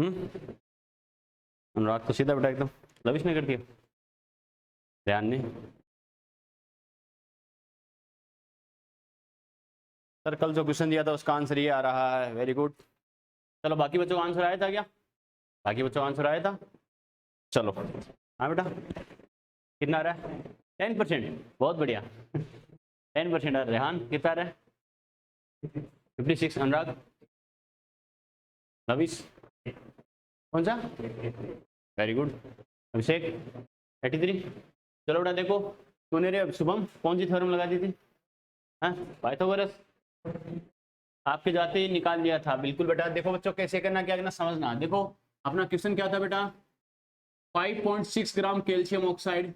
अनुराग तो सीधा बेटा एकदम, लविश ने कर दिया, ध्यान नहीं। सर कल जो क्वेश्चन दिया था उसका आंसर ये आ रहा है, वेरी गुड। चलो बाकी बच्चों का आंसर आया था क्या? बाकी बच्चों का आंसर आया था? चलो हाँ बेटा, कितना आ रहा है? 10%, बहुत बढ़िया। 10% आ रहा है। रेहान कितना आ रहा है? 56। अनुराग, लविश कौन सा? Very good. अभिषेक 83। चलो बेटा देखो, तूने रे शुभम कौन सी थ्योरम लगा दी थी? हाँ पाइथागोरस, आपके जाते ही निकाल लिया था। बिल्कुल बेटा, देखो बच्चों कैसे करना, क्या करना समझना। देखो अपना क्वेश्चन क्या था बेटा, 5.6 gram calcium oxide,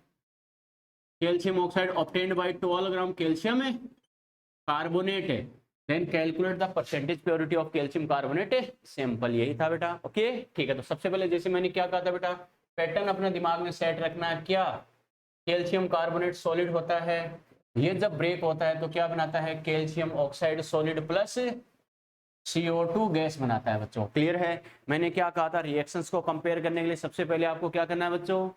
calcium oxide obtained by 12 gram calcium carbonate है, then calculate the percentage purity of calcium carbonate sample. यही था बेटा। ओके ठीक है। तो सबसे पहले जैसे मैंने क्या कहा था बेटा, पैटर्न अपने दिमाग में सेट रखना है। क्या कैल्शियम कार्बोनेट सॉलिड होता है, ये जब ब्रेक होता है तो क्या बनाता है, calcium oxide solid plus CO2 gas बनाता है बच्चों। क्लियर है? मैंने क्या कहा था, रिएक्शंस को कंपेयर करने के लिए सबसे पहले आपको क्या करना है बच्चों,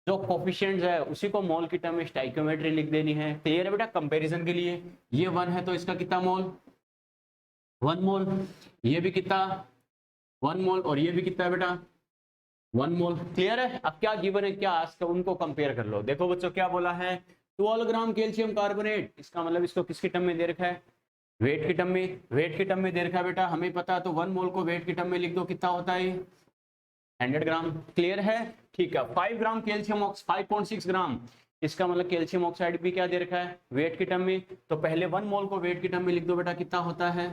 जो कोफिशिएंट्स है उसी को मोल की टर्म में स्टाइकियोमेट्री लिख देनी है। क्लियर है बेटा? कंपैरिजन के लिए ये 1 है तो इसका कितना मोल, 1 मोल, ये भी कितना 1 मोल, और ये भी कितना है बेटा 1 मोल। क्लियर है? अब क्या गिवन है, क्या आज का उनको कंपेयर कर लो। देखो बच्चों क्या बोला है, 12 ग्राम कैल्शियम कार्बोनेट, इसका मतलब इसको किसकी टर्म में दे रखा है, वेट की टर्म में। वेट की टर्म में दे रखा है बेटा, हमें पता है तो 1 मोल को वेट की टर्म में लिख दो, कितना होता है 100 ग्राम। क्लियर है? ठीक है। 5 ग्राम कैल्शियम 5.6 ग्राम, इसका मतलब कैल्शियम ऑक्साइड भी क्या दे रखा है, वेट की टर्म में। तो पहले 1 मोल को वेट की टर्म में लिख दो बेटा, कितना होता है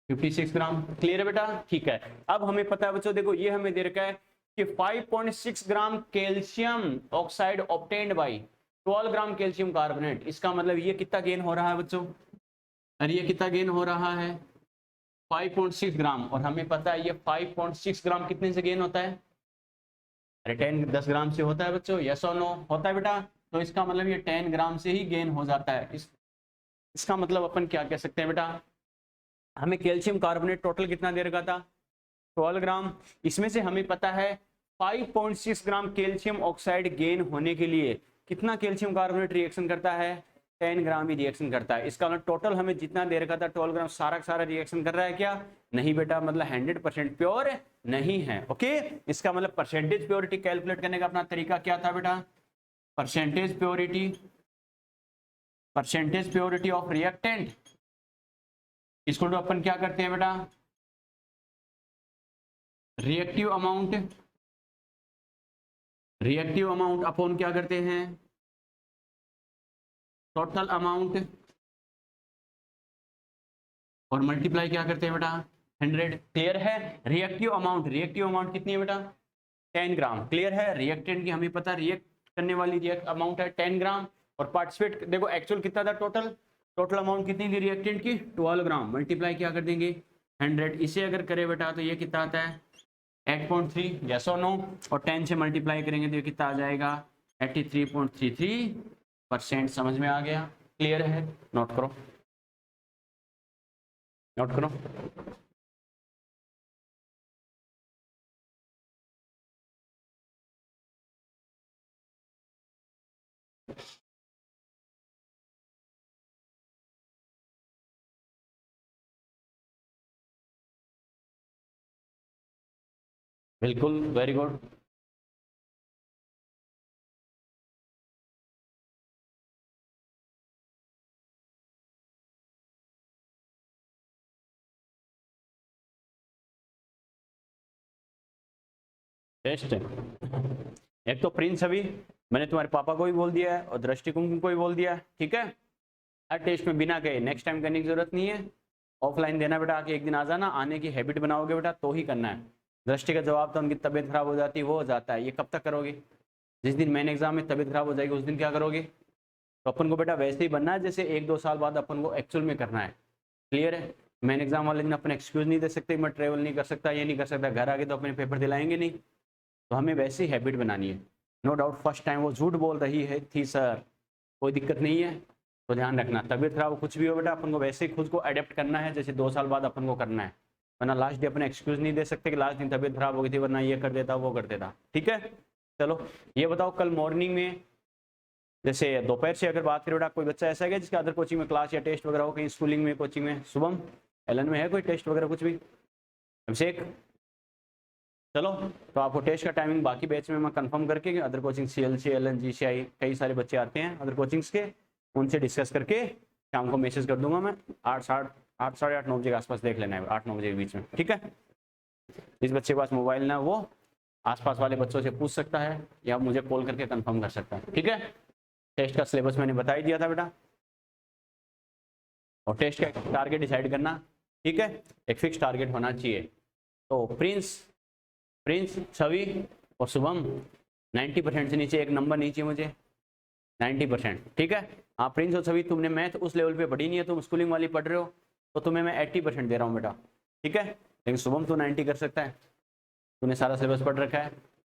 56 ग्राम। क्लियर है बेटा? ठीक है। अब हमें पता है बच्चों, देखो ये हमें दे रखा है कि 5.6 gram calcium oxide obtained by 12 gram calcium carbonate, इसका मतलब ये कितना गेन हो रहा है बच्चों, अरे ये कितना गेन हो रहा है 5.6 ग्राम, और हमें पता है ये 5.6 ग्राम कितने से गेन होता है, अरे 10 ग्राम से होता है बच्चों। यस और नो? होता है बेटा। तो इसका मतलब ये 10 ग्राम से ही गेन हो जाता है। इसका मतलब अपन क्या कह सकते हैं बेटा, हमें कैल्शियम कार्बोनेट टोटल कितना दे रखा था 12 ग्राम, इसमें से हमें पता है 5.6 ग्राम कैल्शियम ऑक्साइड गेन होने के लिए कितना कैल्शियम कार्बोनेट रिएक्शन करता है, 10 ग्राम ही रिएक्शन करता है। इसका मतलब टोटल हमें जितना दे रखा था 12 ग्राम, सारा सारा रिएक्शन कर रहा है क्या, नहीं बेटा, मतलब 100% प्योर नहीं है। ओके, इसका मतलब परसेंटेज प्योरिटी कैलकुलेट करने का अपना तरीका क्या था बेटा, परसेंटेज प्योरिटी ऑफ रिएक्टेंट, इसको तो अपन क्या करते हैं बेटा, रिएक्टिव अमाउंट अपॉन क्या करते हैं, टोटल अमाउंट, और मल्टीप्लाई क्या करते हैं बेटा 100। क्लियर है? रिएक्टिव अमाउंट कितनी है बेटा 10 ग्राम। क्लियर है? रिएक्टेंट की हमें पता, रिएक्ट करने वाली रिएक्ट अमाउंट है 10 ग्राम, और पार्टिसिपेट देखो एक्चुअल कितना था, टोटल अमाउंट कितनी थी रिएक्टेंट की 12 ग्राम, मल्टीप्लाई क्या कर देंगे 100। इसे अगर करें बेटा तो ये कितना आता है 8.3, यस और नो, और 10 से मल्टीप्लाई करेंगे तो ये कितना आ जाएगा 83.33%। समझ में आ गया? क्लियर है? नोट करो। बिल्कुल, वेरी गुड। टेस्ट एक तो प्रिंस, अभी मैंने तुम्हारे पापा को भी बोल दिया है और दृष्टिकोण को भी बोल दिया है, ठीक है। हर टेस्ट में बिना कहे नेक्स्ट टाइम करने की जरूरत नहीं है, ऑफलाइन देना बेटा, आके एक दिन आ जाना, आने की हैबिट बनाओगे बेटा तो ही करना है। दृष्टि का जवाब तो उनकी तबीयत खराब हो जाती है, वो हो जाता है, ये कब तक करोगे, जिस दिन मेन एग्जाम में तबीयत खराब हो जाएगी उस दिन क्या करोगे। तो अपन को बेटा वैसे ही बनना है जैसे 1-2 साल बाद अपन को एक्चुअल में करना है। क्लियर है? मेन एग्जाम वाले दिन अपन एक्सक्यूज नहीं दे सकते, मैं ट्रेवल नहीं कर सकता, ये नहीं कर सकता, घर आके तो अपने पेपर दिलाएंगे नहीं, तो हमें वैसे ही हैबिट बनानी है। नो डाउट फर्स्ट टाइम वो झूठ बोल रही है थी सर, कोई दिक्कत नहीं है, तो ध्यान रखना तबीयत खराब कुछ भी हो बेटा, अपन को वैसे ही खुद को अडेप्ट करना है जैसे 2 साल बाद अपन को करना है। वरना लास्ट डे अपने एक्सक्यूज नहीं दे सकते कि लास्ट दिन तबीयत खराब हो गई थी वरना ये कर देता वो कर देता। ठीक है, चलो ये बताओ कल मॉर्निंग में, जैसे दोपहर से अगर बात करें बेटा, कोई बच्चा ऐसा है जिसका अदर कोचिंग में क्लास या टेस्ट वगैरह हो, कहीं स्कूलिंग में कोचिंग में? शुभम, एलन में है कोई टेस्ट वगैरह कुछ भी? अभिषेक, चलो तो आपको टेस्ट का टाइमिंग बाकी बैच में मैं कंफर्म करके, other coaching CLC LN GCI कई सारे बच्चे आते हैं अदर कोचिंग्स के, उनसे डिस्कस करके शाम को मैसेज कर दूंगा मैं। 8 साढ़े 8 9 बजे के आसपास देख लेना है, 8 9 बजे के बीच में। ठीक है, जिस बच्चे के पास मोबाइल ना वो आसपास वाले बच्चों से पूछ सकता है या मुझे कॉल करके कंफर्म कर सकता है। ठीक है, टेस्ट का सिलेबस मैंने बता ही दिया था बेटा, और टेस्ट का टारगेट डिसाइड करना। ठीक है, एक फिक्स टारगेट होना चाहिए। तो प्रिंस, छवि और शुभम 90% से नीचे एक नंबर नहीं चाहिए मुझे, 90%। ठीक है, हाँ प्रिंस और छवि तुमने मैथ उस लेवल पे पढ़ी नहीं है, तुम स्कूलिंग वाली पढ़ रहे हो, तो तुम्हें मैं 80% दे रहा हूँ बेटा। ठीक है, लेकिन शुभम तो 90 कर सकता है, तूने सारा सिलेबस पढ़ रखा है।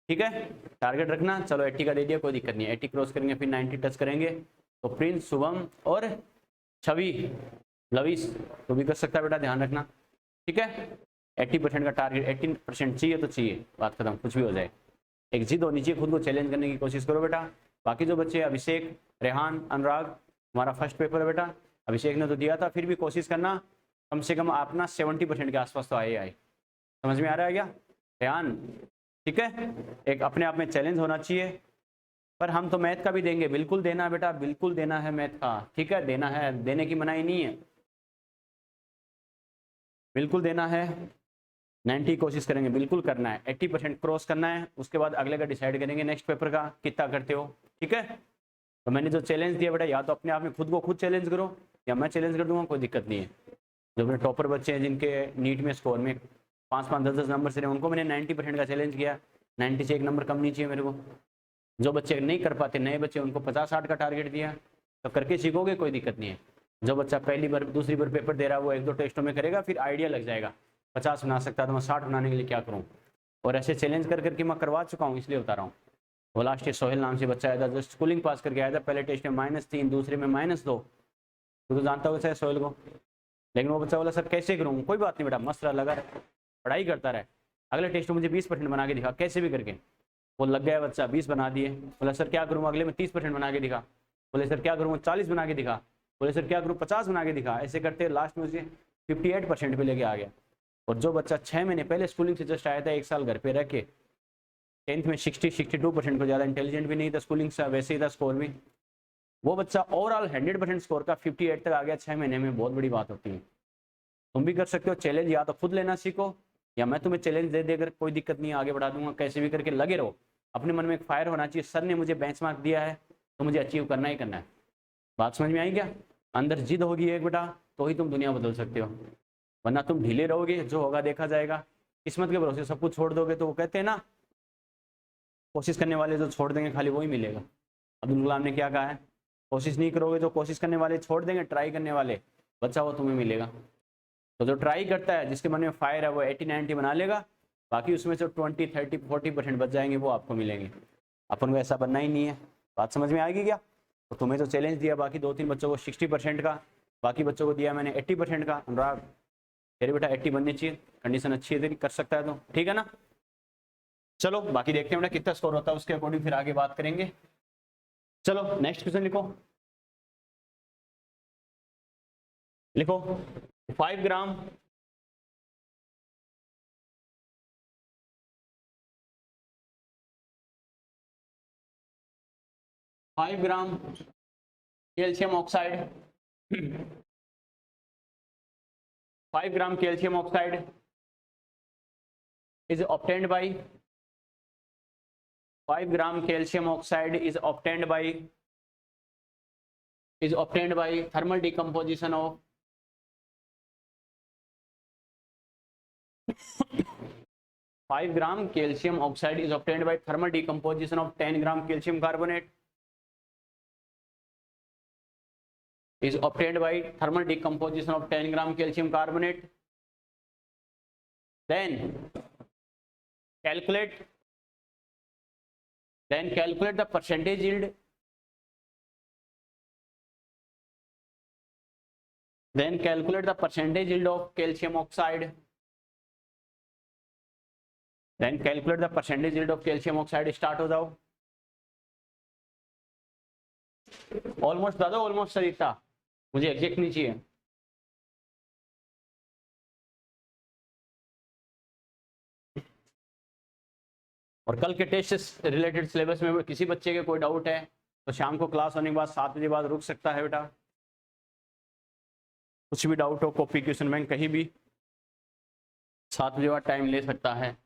ठीक है, टारगेट रखना। चलो 80 का दे दिया, कोई दिक्कत नहीं है, 80 क्रॉस करेंगे फिर 90 टच करेंगे। तो प्रिंस, शुभम और छवि, लविश तो भी कर सकता है बेटा, ध्यान रखना। ठीक है, 80% का टारगेट, 80% चाहिए तो चाहिए, बात खत्म, कुछ भी हो जाए। एक जिद होनी चाहिए, खुद को चैलेंज करने की कोशिश करो बेटा। बाकी जो बच्चे, अभिषेक, रेहान, अनुराग, हमारा फर्स्ट पेपर है बेटा, अभिषेक ने तो दिया था, फिर भी कोशिश करना कम से कम अपना 70% के आसपास तो आए। समझ में आ रहा है क्या रेहान? ठीक है, एक अपने आप में चैलेंज होना चाहिए। पर हम तो मैथ का भी देंगे, बिल्कुल देना है बेटा, बिल्कुल देना है मैथ का। ठीक है, देना है, देने की मनाही नहीं है, बिल्कुल देना है। 90 कोशिश करेंगे, बिल्कुल करना है, 80% क्रॉस करना है। उसके बाद अगले का डिसाइड करेंगे नेक्स्ट पेपर का कितना करते हो। ठीक है, तो मैंने जो चैलेंज दिया बेटा, या तो अपने आप में खुद को खुद चैलेंज करो या मैं चैलेंज कर दूंगा, कोई दिक्कत नहीं है। जो अपने टॉपर बच्चे हैं जिनके नीट में स्कोर में 5-5 10-10 नंबर से रहे, उनको मैंने 90% का चैलेंज किया। 90 से एक नंबर कम नहीं चाहिए मेरे को। जो बच्चे नहीं कर पाते, नए बच्चे, उनको 50-60 का टारगेट दिया। तो करके सीखोगे, कोई दिक्कत नहीं है। जो बच्चा पहली बार दूसरी बार पेपर दे रहा है वो 1-2 टेस्टों में करेगा, फिर आइडिया लग जाएगा 50 बना सकता तो मैं 60 बनाने के लिए क्या करूँ। और ऐसे चैलेंज कर करके मैं करवा चुका हूँ, इसलिए बता रहा हूँ। वो लास्ट ईयर सोहेल नाम से बच्चा आया था, जो स्कूलिंग पास करके आया था, पहले टेस्ट में -3, दूसरे में -2। तो जानता हो सर सोहेल को, लेकिन वो बच्चा बोला सर कैसे करूँ? कोई बात नहीं बेटा, मस्त रहा, लगा रहे, पढ़ाई करता रहे, अगले टेस्ट में मुझे 20% बना के दिखा, कैसे भी करके। वो लग गया बच्चा, 20 बना दिए। बोला सर क्या करूँ? अगले में 30% बना के दिखा। बोले सर क्या करूँ? 40 बना के दिखा। बोले सर क्या करूँ? 50 बना के दिखा। ऐसे करते लास्ट में मुझे 58% पे लेके आ गया। और जो बच्चा 6 महीने पहले स्कूलिंग से जस्ट आया था, 1 साल घर पे रह के, 10th में 62% को, ज़्यादा इंटेलिजेंट भी नहीं था, स्कूलिंग से वैसे ही था स्कोर भी, वो बच्चा ओवरऑल 100% स्कोर का 58 तक आ गया 6 महीने में। बहुत बड़ी बात होती है। तुम भी कर सकते हो चैलेंज, या तो खुद लेना सीखो या मैं तुम्हें चैलेंज दे देकर, कोई दिक्कत नहीं, आगे बढ़ा दूंगा। कैसे भी करके लगे रहो, अपने मन में एक फायर होना चाहिए, सर ने मुझे बेंचमार्क दिया है तो मुझे अचीव करना ही करना है। बात समझ में आई क्या? अंदर जिद होगी एक बेटा, तो ही तुम दुनिया बदल सकते हो, वरना तुम ढीले रहोगे, जो होगा देखा जाएगा। किस्मत के भरोसे सब कुछ छोड़ दोगे तो वो कहते हैं ना, कोशिश करने वाले जो छोड़ देंगे खाली वही मिलेगा। अब्दुल कलाम ने क्या कहा है? कोशिश नहीं करोगे जो कोशिश करने वाले छोड़ देंगे, ट्राई करने वाले बच्चा वो तुम्हें मिलेगा। तो जो ट्राई करता है, जिसके मन में फायर है, वो 80-90 बना लेगा, बाकी उसमें से 20-30-40% बच जाएंगे, वो आपको मिलेंगे। अपन को ऐसा बनना ही नहीं है। बात समझ में आएगी क्या? तो तुम्हें तो चैलेंज दिया, बाकी 2-3 बच्चों को 60% का, बाकी बच्चों को दिया मैंने 80% का। अनुराग तेरे बेटा 80 बननी चाहिए, कंडीशन अच्छी है तेरी, कर सकता है तो ठीक है ना। चलो बाकी देखते हैं बेटा कितना स्कोर होता है, उसके अकॉर्डिंग फिर आगे बात करेंगे। चलो नेक्स्ट क्वेश्चन लिखो, 5 ग्राम 5 ग्राम calcium oxide 5 gram calcium oxide is obtained by 5 gram calcium oxide is obtained by thermal decomposition of 5 gram calcium oxide is obtained by thermal decomposition of 10 gram calcium carbonate is obtained by thermal decomposition of 10 gram calcium carbonate. Then calculate the percentage yield. Then calculate the percentage yield of calcium oxide. Then calculate the percentage yield of calcium oxide, start हो जाओ। Almost दादा, almost सही था, मुझे exact नहीं चाहिए। और कल के टेस्ट से रिलेटेड सिलेबस में किसी बच्चे के कोई डाउट है तो शाम को क्लास होने के बाद 7 बजे बाद रुक सकता है बेटा। कुछ भी डाउट हो कॉपी क्वेश्चन बैंक कहीं भी 7 बजे बाद टाइम ले सकता है।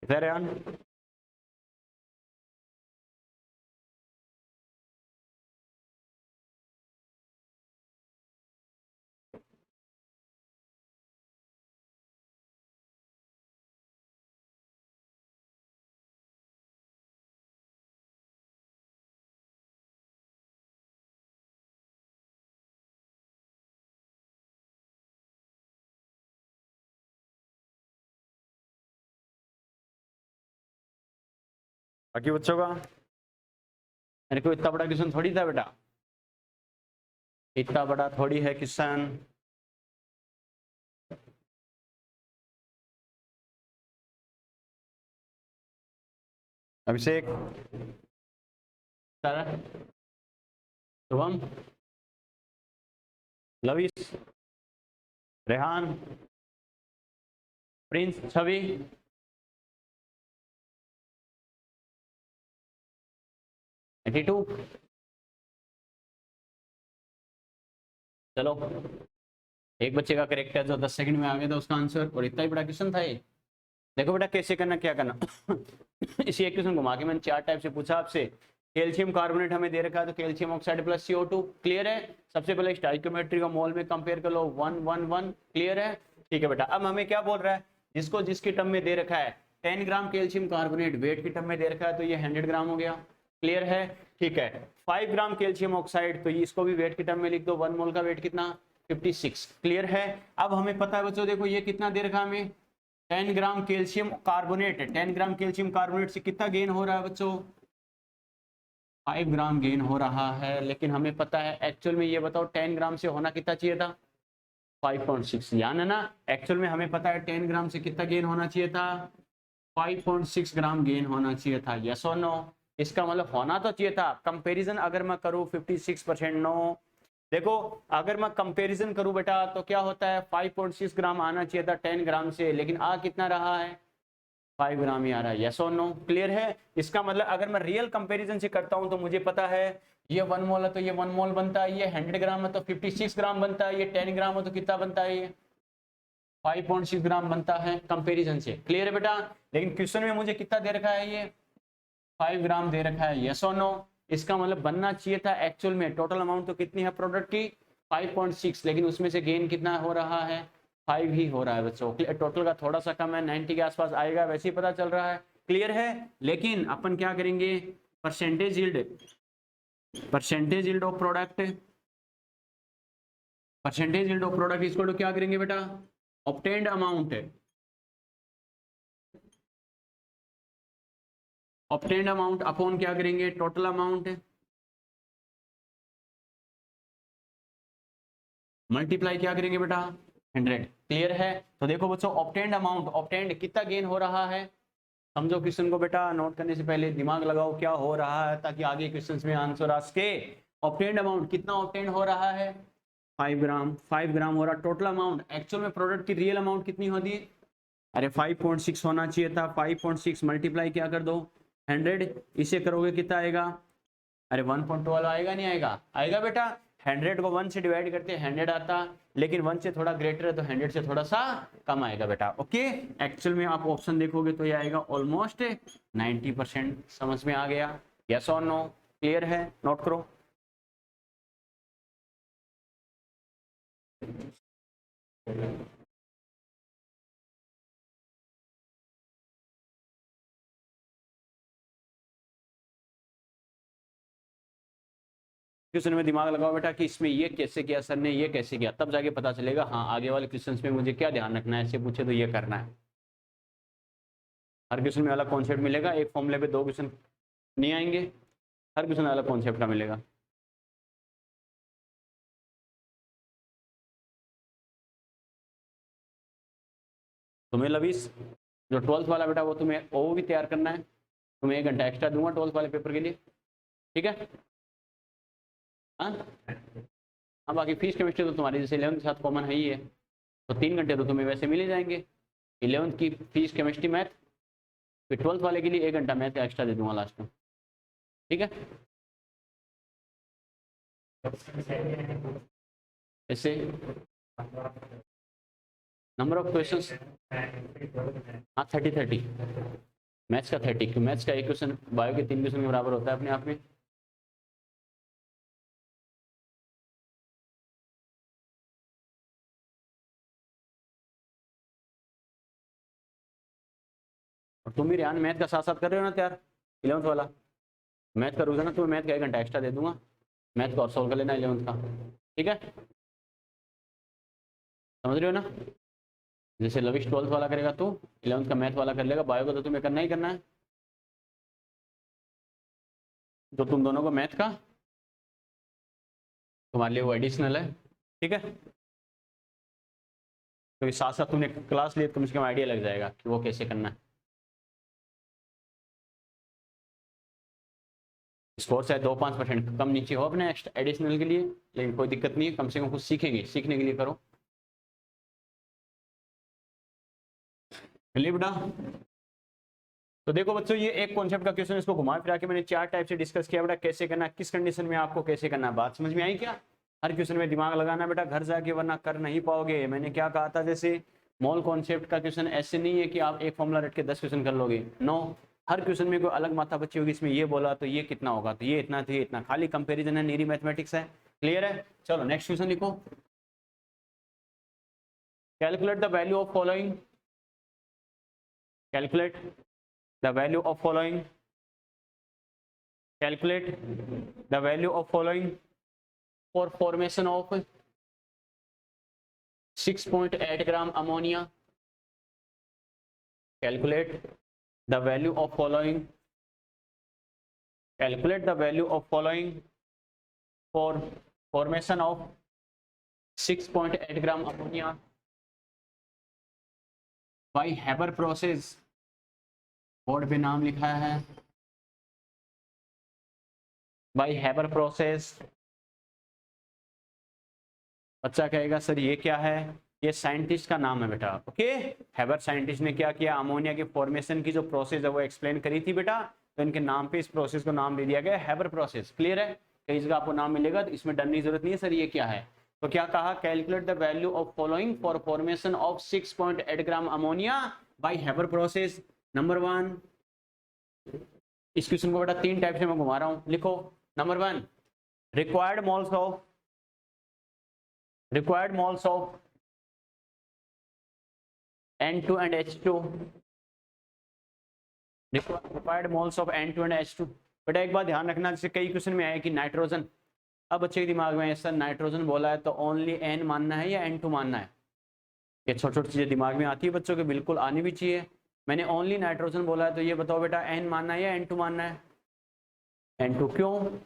इधर यार बाकी बच्चों का, मेरे को इतना बड़ा क्वेश्चन थोड़ी था बेटा, इतना बड़ा थोड़ी है question. Abhishek, Shubham, Lavish, Rehan, Prince, Chhavi, too. चलो, एक बच्चे का करेक्ट है जो 10 सेकंड में आ गया था उसका आंसर, और इतना ही बड़ा क्वेश्चन था ये। देखो बेटा कैसे करना, क्या करना इसी एक क्वेश्चन घुमा के मैंने 4 टाइप से पूछा आपसे। कैल्शियम कार्बोनेट हमें दे रखा है तो calcium oxide plus CO2, clear है। सबसे पहले स्टोइकियोमेट्री का मोल में कंपेयर कर लो, 1 1 1, क्लियर है। ठीक है बेटा, अब हमें क्या बोल रहा है, जिसको जिसकी टर्म में दे रखा है 10 ग्राम कैल्शियम कार्बोनेट वेट की टर्म में दे रखा है तो ये 100 ग्राम हो गया, क्लियर है। ठीक है, 5 ग्राम कैल्शियम ऑक्साइड तो इसको भी वेट की टर्म में लिख दो, 1 मोल का वेट कितना, 56, क्लियर है। अब हमें पता है बच्चों, देखो ये कितना दे रखा है हमें, 10 ग्राम कैल्शियम कार्बोनेट है। 10 ग्राम कैल्शियम कार्बोनेट से कितना गेन हो रहा है बच्चों, 5 ग्राम गेन हो रहा है। लेकिन हमें पता है एक्चुअल में, ये बताओ 10 ग्राम से होना कितना चाहिए था, 5.6, यानी है ना। एक्चुअल में हमें पता है 10 ग्राम से कितना गेन होना चाहिए था, 5.6 ग्राम गेन होना चाहिए था, यस और नो। इसका मतलब होना तो चाहिए था। कंपैरिजन अगर मैं करूं 56%, नो। देखो अगर मैं कंपैरिजन करूं बेटा तो क्या होता है, 5.6 ग्राम आना चाहिए था 10 ग्राम से, लेकिन आ कितना रहा है, 5 ग्राम ही आ रहा है, यस और नो, क्लियर है। इसका मतलब अगर मैं रियल कंपैरिजन से करता हूं तो मुझे पता है ये 1 मोल है तो ये 1 मोल बनता है, ये 100 ग्राम है तो 56 ग्राम बनता है, ये 10 ग्राम है तो कितना बनता है, ये 5.6 ग्राम बनता है कंपैरिजन से, क्लियर है बेटा। लेकिन क्वेश्चन में मुझे कितना दे रखा है, ये 5 ग्राम दे रखा है, यस और नो। इसका मतलब बनना चाहिए था एक्चुअल में टोटल अमाउंट तो कितनी है प्रोडक्ट की, 5.6, लेकिन उसमें से गेन कितना हो रहा है, 5 ही हो रहा है बच्चों। टोटल का थोड़ा सा कम है, 90 के आसपास आएगा, वैसे ही पता चल रहा है, क्लियर है। लेकिन अपन क्या करेंगे, percentage yield, percentage yield of product, percentage yield of product इसको तो क्या करेंगे बेटा, obtained amount, obtained amount upon क्या करेंगे, टोटल अमाउंट, मल्टीप्लाई क्या करेंगे बेटा, 100, क्लियर है। तो देखो बच्चों, ऑब्टेन्ड अमाउंट, ऑब्टेन्ड कितना गेन हो रहा है, समझो क्वेश्चन को बेटा, नोट करने से पहले दिमाग लगाओ क्या हो रहा है ताकि आगे क्वेश्चंस में आंसर आ सके। ऑब्टेन्ड अमाउंट कितना ऑब्टेन्ड हो रहा है, 5 ग्राम, 5 ग्राम हो रहा। टोटल अमाउंट, एक्चुअल में प्रोडक्ट की रियल अमाउंट कितनी होती, अरे 5.6 होना चाहिए था, 5.6 मल्टीप्लाई क्या कर दो 100, इसे करोगे कितना आएगा, अरे 1.12 आएगा, नहीं आएगा, आएगा बेटा। 100 को 1 से डिवाइड करते 100 आता, लेकिन 1 से थोड़ा ग्रेटर है तो 100 से थोड़ा सा कम आएगा बेटा, ओके। एक्चुअल में आप ऑप्शन देखोगे तो ये आएगा ऑलमोस्ट 90%, समझ में आ गया, यस और नो, क्लियर है, नोट करो। क्वेश्चन में दिमाग लगाओ बेटा कि इसमें ये कैसे किया सर ने, ये कैसे किया, तब जाके पता चलेगा हाँ आगे वाले क्वेश्चन में मुझे क्या ध्यान रखना है, ऐसे पूछे तो ये करना है। हर क्वेश्चन में अलग कॉन्सेप्ट मिलेगा, एक फॉर्मूले पे 2 क्वेश्चन नहीं आएंगे, हर क्वेश्चन अलग कॉन्सेप्ट का मिलेगा। तुम्हें लवीस जो 12th वाला बेटा वो तुम्हें वो भी तैयार करना है, तुम्हें 1 घंटा एक्स्ट्रा दूंगा 12th वाले पेपर के लिए, ठीक है। हाँ बाकी फिजिक्स केमिस्ट्री तो तुम्हारी जैसे 11th के साथ कॉमन है ही है, तो 3 घंटे तो तुम्हें वैसे मिल ही जाएंगे। 11th की फिजिक्स केमिस्ट्री मैथ, फिर 12th वाले के लिए 1 घंटा मैथ का एक्स्ट्रा दे दूंगा लास्ट में, ठीक है। ऐसे नंबर ऑफ क्वेश्चंस, हाँ 30 मैथ्स का 30, मैथ्स का 1 क्वेश्चन बायो के 3 क्वेश्चन के बराबर होता है अपने आप में। और तुम भी रेहान मैथ का साथ साथ कर रहे हो ना तैयार, 11th वाला मैथ का रोजाना तुम्हें मैथ का 1 घंटा एक्स्ट्रा दे दूंगा, मैथ को और सॉल्व कर लेना 11th का, ठीक है। समझ रहे हो ना, जैसे लविश 12th वाला करेगा तो 11th का मैथ वाला कर लेगा, बायो का तो तुम्हें करना ही करना है, जो तुम दोनों को मैथ का तुम्हारे लिए वो एडिशनल है, ठीक है। तो साथ साथ तुमने क्लास लिए कम से कम आइडिया लग जाएगा कि वो कैसे करना है। स्कोर शायद 2-5% कम नीचे हो अपने एडिशनल के लिए, लेकिन कोई दिक्कत नहीं है, कम से कम कुछ सीखेंगे, सीखने के लिए करो। बेटा तो देखो बच्चों ये एक कॉन्सेप्ट का क्वेश्चन, इसको घुमा फिरा के मैंने 4 टाइप से डिस्कस किया बेटा, कैसे करना है, किस कंडीशन में आपको कैसे करना है, बात समझ में आई क्या। हर क्वेश्चन में दिमाग लगाना बेटा घर जाके, वरना कर नहीं पाओगे। मैंने क्या कहा था, जैसे मॉल कॉन्सेप्ट का क्वेश्चन ऐसे नहीं है कि आप एक फॉर्मूला रट के 10 क्वेश्चन कर लोगे, नो। हर क्वेश्चन में कोई अलग माथा बच्ची होगी, इसमें ये बोला तो ये कितना होगा, तो ये इतना, तो ये इतना, खाली कंपेरिजन है, नीरी मैथमेटिक्स है। क्लियर है, चलो नेक्स्ट क्वेश्चन लिखो। Calculate the value of following, calculate the value of following, calculate the value of following for formation of 6.8 gram ammonia, calculate the value of following, calculate the value of following for formation of 6.8 gram ammonia by Haber process, board पे नाम लिखा है, bye Haber process. बच्चा कहेगा sir ये क्या है, ये साइंटिस्ट का नाम है बेटा, ओके। हैबर साइंटिस्ट ने क्या किया, अमोनिया की फॉर्मेशन की जो प्रोसेस है वो एक्सप्लेन करी थी बेटा, तो इनके नाम पे इस प्रोसेस को नाम दे दिया गया हैबर प्रोसेस। क्लियर है, कई जगह आपको नाम मिलेगा तो इसमें डरने की जरूरत नहीं है सर ये क्या है। तो क्या कहा, calculate the value of following for formation of 6.8 gram ammonia bye Haber process. Number 1, इस क्वेश्चन को बेटा 3 टाइप से मैं घुमा रहा हूं, लिखो। Number 1, required moles of N2 and H2, required moles of N2 and H2। बेटा एक बात ध्यान रखना, जैसे कई क्वेश्चन में आया कि नाइट्रोजन, अब बच्चे के दिमाग में ऐसा नाइट्रोजन बोला है तो ओनली N मानना है या N2 मानना है, ये छोटी छोटी चीजें दिमाग में आती है बच्चों के, बिल्कुल आनी भी चाहिए। मैंने ओनली नाइट्रोजन बोला है तो ये बताओ बेटा N मानना है या N2 मानना है, N2। क्यों,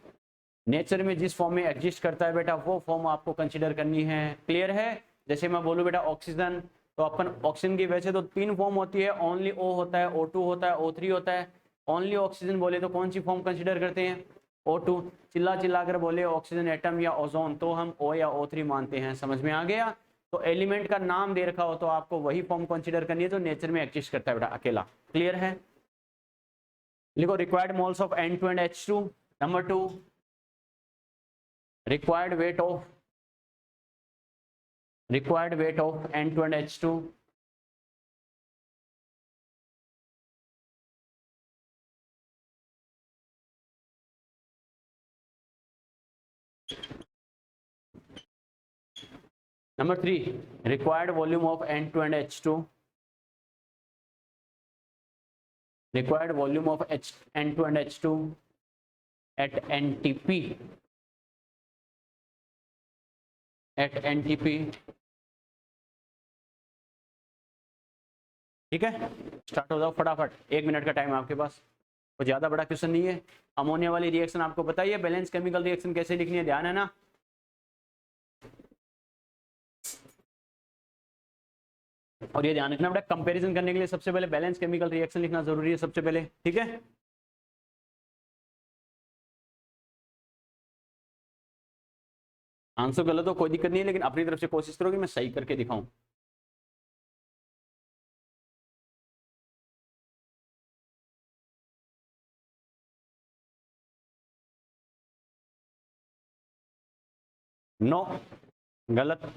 नेचर में जिस फॉर्म में एग्जिस्ट करता है बेटा वो फॉर्म आपको कंसीडर करनी है। क्लियर है, जैसे मैं बोलूँ बेटा ऑक्सीजन, तो अपन ऑक्सीजन की वैसे तो 3 फॉर्म होती है, ओनली O होता है, O2 होता है, O3 होता है। ओनली ऑक्सीजन बोले तो कौन सी फॉर्म कंसीडर करते हैं, O2। चिल्ला कर बोले ऑक्सीजन एटम या ओजोन तो हम O या O3 मानते हैं। समझ में आ गया, तो एलिमेंट का नाम दे रखा हो तो आपको वही फॉर्म कंसीडर करनी है तो नेचर में एग्जिस्ट करता है बेटा अकेला। क्लियर है, लिखो required moles of N2 and H2। Number 2, required weight of N2 and H2। Number 3, required volume of N2 and H2, required volume of N2 and H2 at NTP at NTP. ठीक है, start हो जाओ फटाफट, 1 minute का time आपके पास, तो ज्यादा बड़ा क्वेश्चन नहीं है। अमोनिया वाली रिएक्शन आपको पता ही है, बैलेंस केमिकल रिएक्शन कैसे लिखनी है, ध्यान है ना। और ये ध्यान रखना बेटा, कंपैरिजन करने के लिए सबसे पहले बैलेंस केमिकल रिएक्शन लिखना जरूरी है सबसे पहले, ठीक है। आंसर गलत हो कोई दिक्कत नहीं है, लेकिन अपनी तरफ से कोशिश करो कि मैं सही करके दिखाऊं। नो, गलत।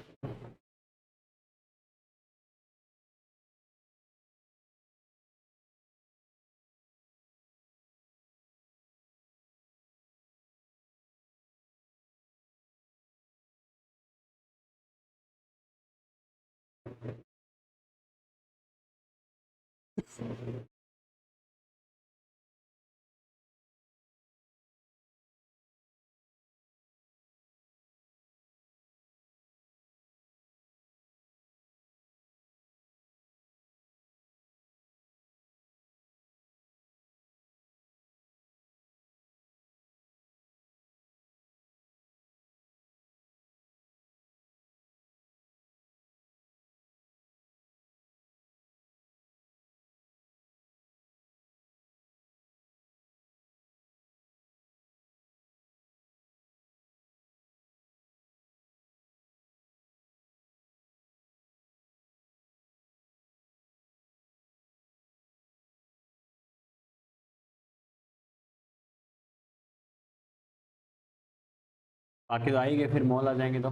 बाकी तो आएंगे, फिर मॉल आ जाएंगे तो।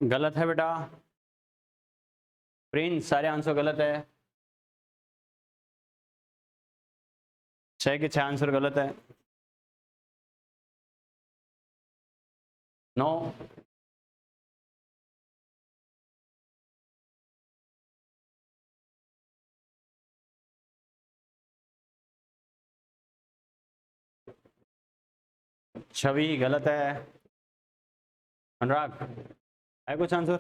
गलत है बेटा, प्रिंस सारे आंसर गलत है, 6 के 6 आंसर गलत है। 9, छवि गलत है। अनुराग है कुछ आंसर?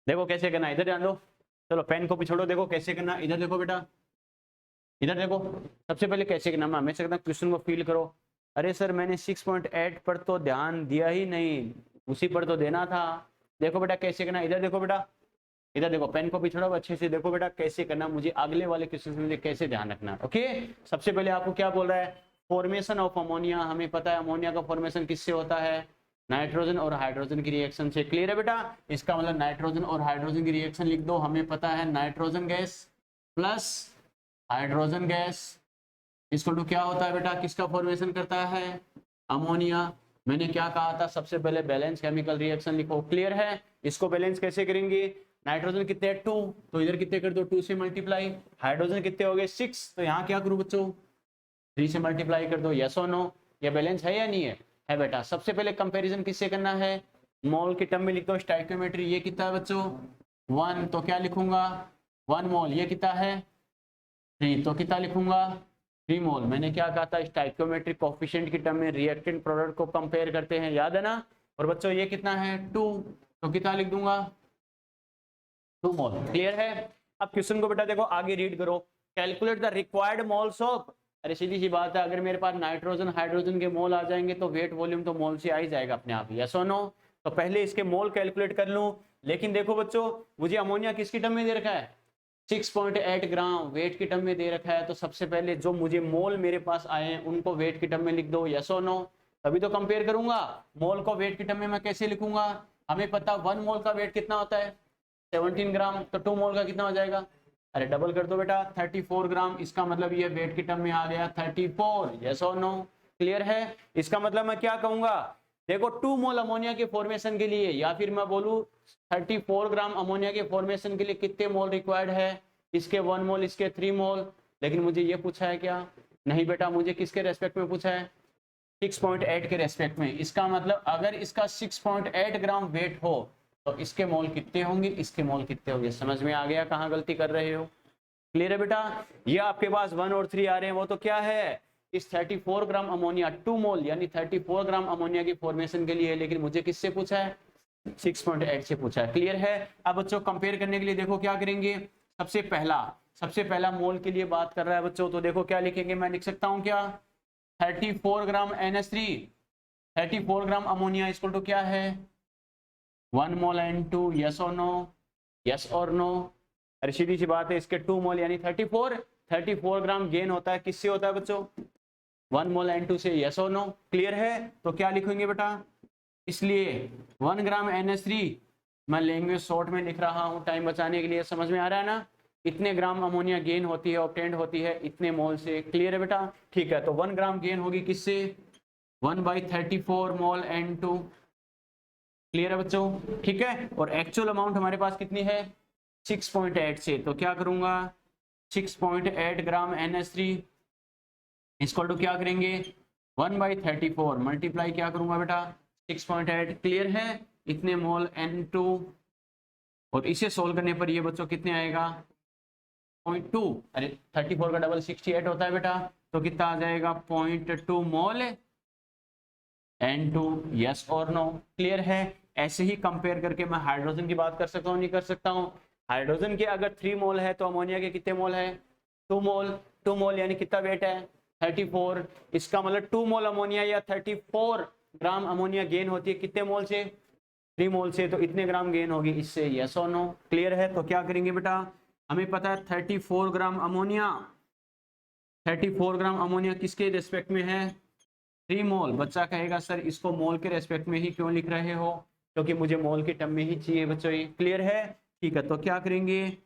देखो कैसे करना, इधर ध्यान दो, चलो पेन को भी छोड़ो, देखो कैसे करना, इधर देखो बेटा, इधर देखो। सबसे पहले कैसे करना, मैं हमेशा कहता हूं क्वेश्चन को फील करो। अरे सर मैंने 6.8 पर तो ध्यान दिया ही नहीं, उसी पर तो देना था। देखो बेटा कैसे करना, इधर देखो बेटा, इधर देखो, पेन को भी छोड़ो अच्छे से, देखो बेटा कैसे करना, मुझे अगले वाले क्वेश्चन में कैसे ध्यान रखना। ओके, सबसे पहले आपको क्या बोल रहा है, फॉर्मेशन ऑफ अमोनिया। हमें पता है अमोनिया का फॉर्मेशन किससे होता है, नाइट्रोजन और हाइड्रोजन की रिएक्शन से। क्लियर है बेटा, इसका मतलब नाइट्रोजन और हाइड्रोजन की रिएक्शन लिख दो। हमें पता है nitrogen gas plus hydrogen gas इसको टू क्या होता है बेटा, किसका फॉर्मेशन करता है, अमोनिया। मैंने क्या कहा था, सबसे पहले बैलेंस केमिकल रिएक्शन लिखो। क्लियर है, इसको बैलेंस कैसे करेंगे, नाइट्रोजन कितने 2, तो इधर कितने कर दो 2 से मल्टीप्लाई, हाइड्रोजन कितने हो गए 6, तो यहाँ क्या करूँ बच्चों 3 से मल्टीप्लाई कर दो। यस और नो, ये बैलेंस है या नहीं है बेटा। सबसे पहले कंपैरिजन किससे करना है, मोल के टर्म में लिख दो, स्टाइकियोमेट्री। ये कितना है बच्चों 1, तो क्या लिखूंगा 1 मोल। ये कितना है 3, तो कितना लिखूंगा 3 मोल। मैंने क्या कहा था, स्टाइकियोमेट्रिक कोफिशिएंट की टर्म में रिएक्टेंट प्रोडक्ट को कंपेयर करते हैं, याद है ना। और बच्चों ये कितना है 2, तो कितना लिख दूंगा 2 मोल। क्लियर है। अब क्वेश्चन को बेटा देखो आगे रीड करो, calculate the required moles of. अरे सीधी सी बात है, अगर मेरे पास नाइट्रोजन हाइड्रोजन के मोल आ जाएंगे तो वेट वॉल्यूम तो मोल से आ ही जाएगा अपने आप, यस और नो। तो पहले इसके मोल कैलकुलेट कर लूं, लेकिन देखो बच्चों मुझे अमोनिया किसकी टर्म में दे रखा है 6.8 ग्राम वेट की टर्म में दे रखा है। तो सबसे पहले जो मुझे मोल मेरे पास आए हैं उनको वेट की टर्म में लिख दो, यस और नो। तभी तो कंपेयर करूंगा। मोल को वेट की टर्म में मैं कैसे लिखूंगा, हमें पता 1 मोल का वेट कितना होता है 17 ग्राम, तो 2 मोल का कितना हो जाएगा अरे डबल कर दो बेटा, 34 ग्राम, इसका मतलब ये वेट के टर्म में आ गया 34, यस और नो, क्लियर है। इसका मतलब मैं क्या कहूंगा, देखो 2 मोल अमोनिया के फॉर्मेशन के लिए, या फिर मैं बोलूं 34 ग्राम अमोनिया के फॉर्मेशन के लिए कितने मोल रिक्वायर्ड है, इसके 1 मोल, इसके 3 मोल। लेकिन मुझे ये पूछा है क्या, नहीं बेटा, मुझे किसके रेस्पेक्ट में पूछा है, 6.8 के रेस्पेक्ट में। इसका मतलब अगर इसका 6.8 ग्राम वेट हो तो इसके मोल कितने होंगे, इसके मोल कितने होंगे। समझ में आ गया कहाँ गलती कर रहे हो, क्लियर है बेटा। ये आपके पास 1 और 3 आ रहे हैं, वो तो क्या है, इस 34 ग्राम अमोनिया 2 मोल यानी 34 ग्राम अमोनिया की फॉर्मेशन के लिए, लेकिन मुझे किससे पूछा है, 6.8 से पूछा है, क्लियर है। अब बच्चों कंपेयर करने के लिए देखो क्या करेंगे, सबसे पहला मोल के लिए बात कर रहा है बच्चों, तो देखो क्या लिखेंगे, मैं लिख सकता हूं क्या, 34 ग्राम NH3, 34 ग्राम अमोनिया इक्वल टू क्या है, 1 मोल N2, यस और नो, यस और नो। अरे सीधी सी बात है, इसके 2 मोल यानी 34 ग्राम गेन होता है, किससे होता है बच्चों, 1 मोल N2 से, यस और नो, क्लियर है। तो क्या लिखेंगे बेटा, इसलिए 1 ग्राम NH3 मैं लैंग्वेज शॉर्ट में लिख रहा हूं टाइम बचाने के लिए, समझ में आ रहा है ना, इतने ग्राम अमोनिया गेन होती है, ऑब्टेंड होती है इतने मोल से, क्लियर है बेटा। ठीक है, तो 1 ग्राम गेन होगी किससे, 1/34 मोल N2, क्लियर है बच्चों, ठीक है। और एक्चुअल अमाउंट हमारे पास कितनी है, 6.8 से, तो क्या करूंगा, 6.8 ग्राम NH3 इक्वल टू क्या करेंगे, 1/34 मल्टीप्लाई क्या करूंगा बेटा, 6.8, क्लियर है, इतने मोल N2, और इसे सोल्व करने पर ये बच्चों कितने आएगा, 0.2, अरे 34 का डबल 68 होता है बेटा, तो कितना आ जाएगा, 0.2 मोल N2, यस और नो, क्लियर है। ऐसे ही कंपेयर करके मैं हाइड्रोजन की बात कर सकता हूँ, नहीं कर सकता हूँ, हाइड्रोजन के अगर 3 मोल है तो अमोनिया के कितने मोल है, 2 मोल, 2 मोल यानी कितना वेट है, 34, इसका मतलब 2 मोल अमोनिया या 34 ग्राम अमोनिया गेन होती है कितने मोल से, 3 मोल से, तो इतने ग्राम गेन होगी इससे, यस और नो, क्लियर है। तो क्या करेंगे बेटा, हमें पता है 34 ग्राम अमोनिया, 34 ग्राम अमोनिया किसके रेस्पेक्ट में है, 3 मोल। बच्चा कहेगा सर इसको मोल के रेस्पेक्ट में ही क्यों लिख रहे हो, क्योंकि मुझे मोल के टर्म में ही चाहिए बच्चों, ये क्लियर है। ठीक है, तो क्या करेंगे,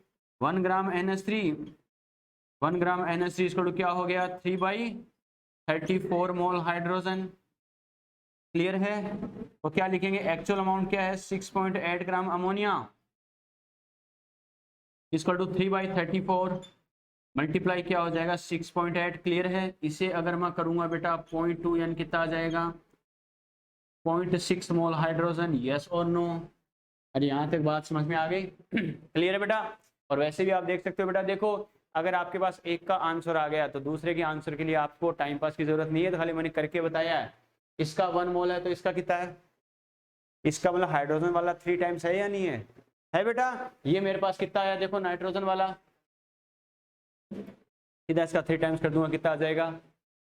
1 ग्राम NH3, 1 ग्राम NH3 इसको क्या हो गया, 3/34 मोल हाइड्रोजन, क्लियर है। तो क्या लिखेंगे, एक्चुअल अमाउंट क्या है, 6.8 ग्राम अमोनिया इक्वल टू 3/34 मल्टीप्लाई क्या हो जाएगा 6.8, क्लियर है। इसे अगर मैं करूंगा बेटा 0.2 यानी कितना आ जाएगा, 0.6 मोल हाइड्रोजन, यस और नो। अरे यहाँ तक बात समझ में आ गई, क्लियर है बेटा। और वैसे भी आप देख सकते हो बेटा, देखो अगर आपके पास एक का आंसर आ गया तो दूसरे के आंसर के लिए आपको टाइम पास की जरूरत नहीं है, तो खाली मैंने करके बताया है। इसका 1 मोल है तो इसका कितना है, इसका मतलब हाइड्रोजन वाला 3 टाइम्स है या नहीं है बेटा। ये मेरे पास कितना आया, देखो नाइट्रोजन वाला, सीधा इसका 3 टाइम्स कर दूंगा, कितना आ जाएगा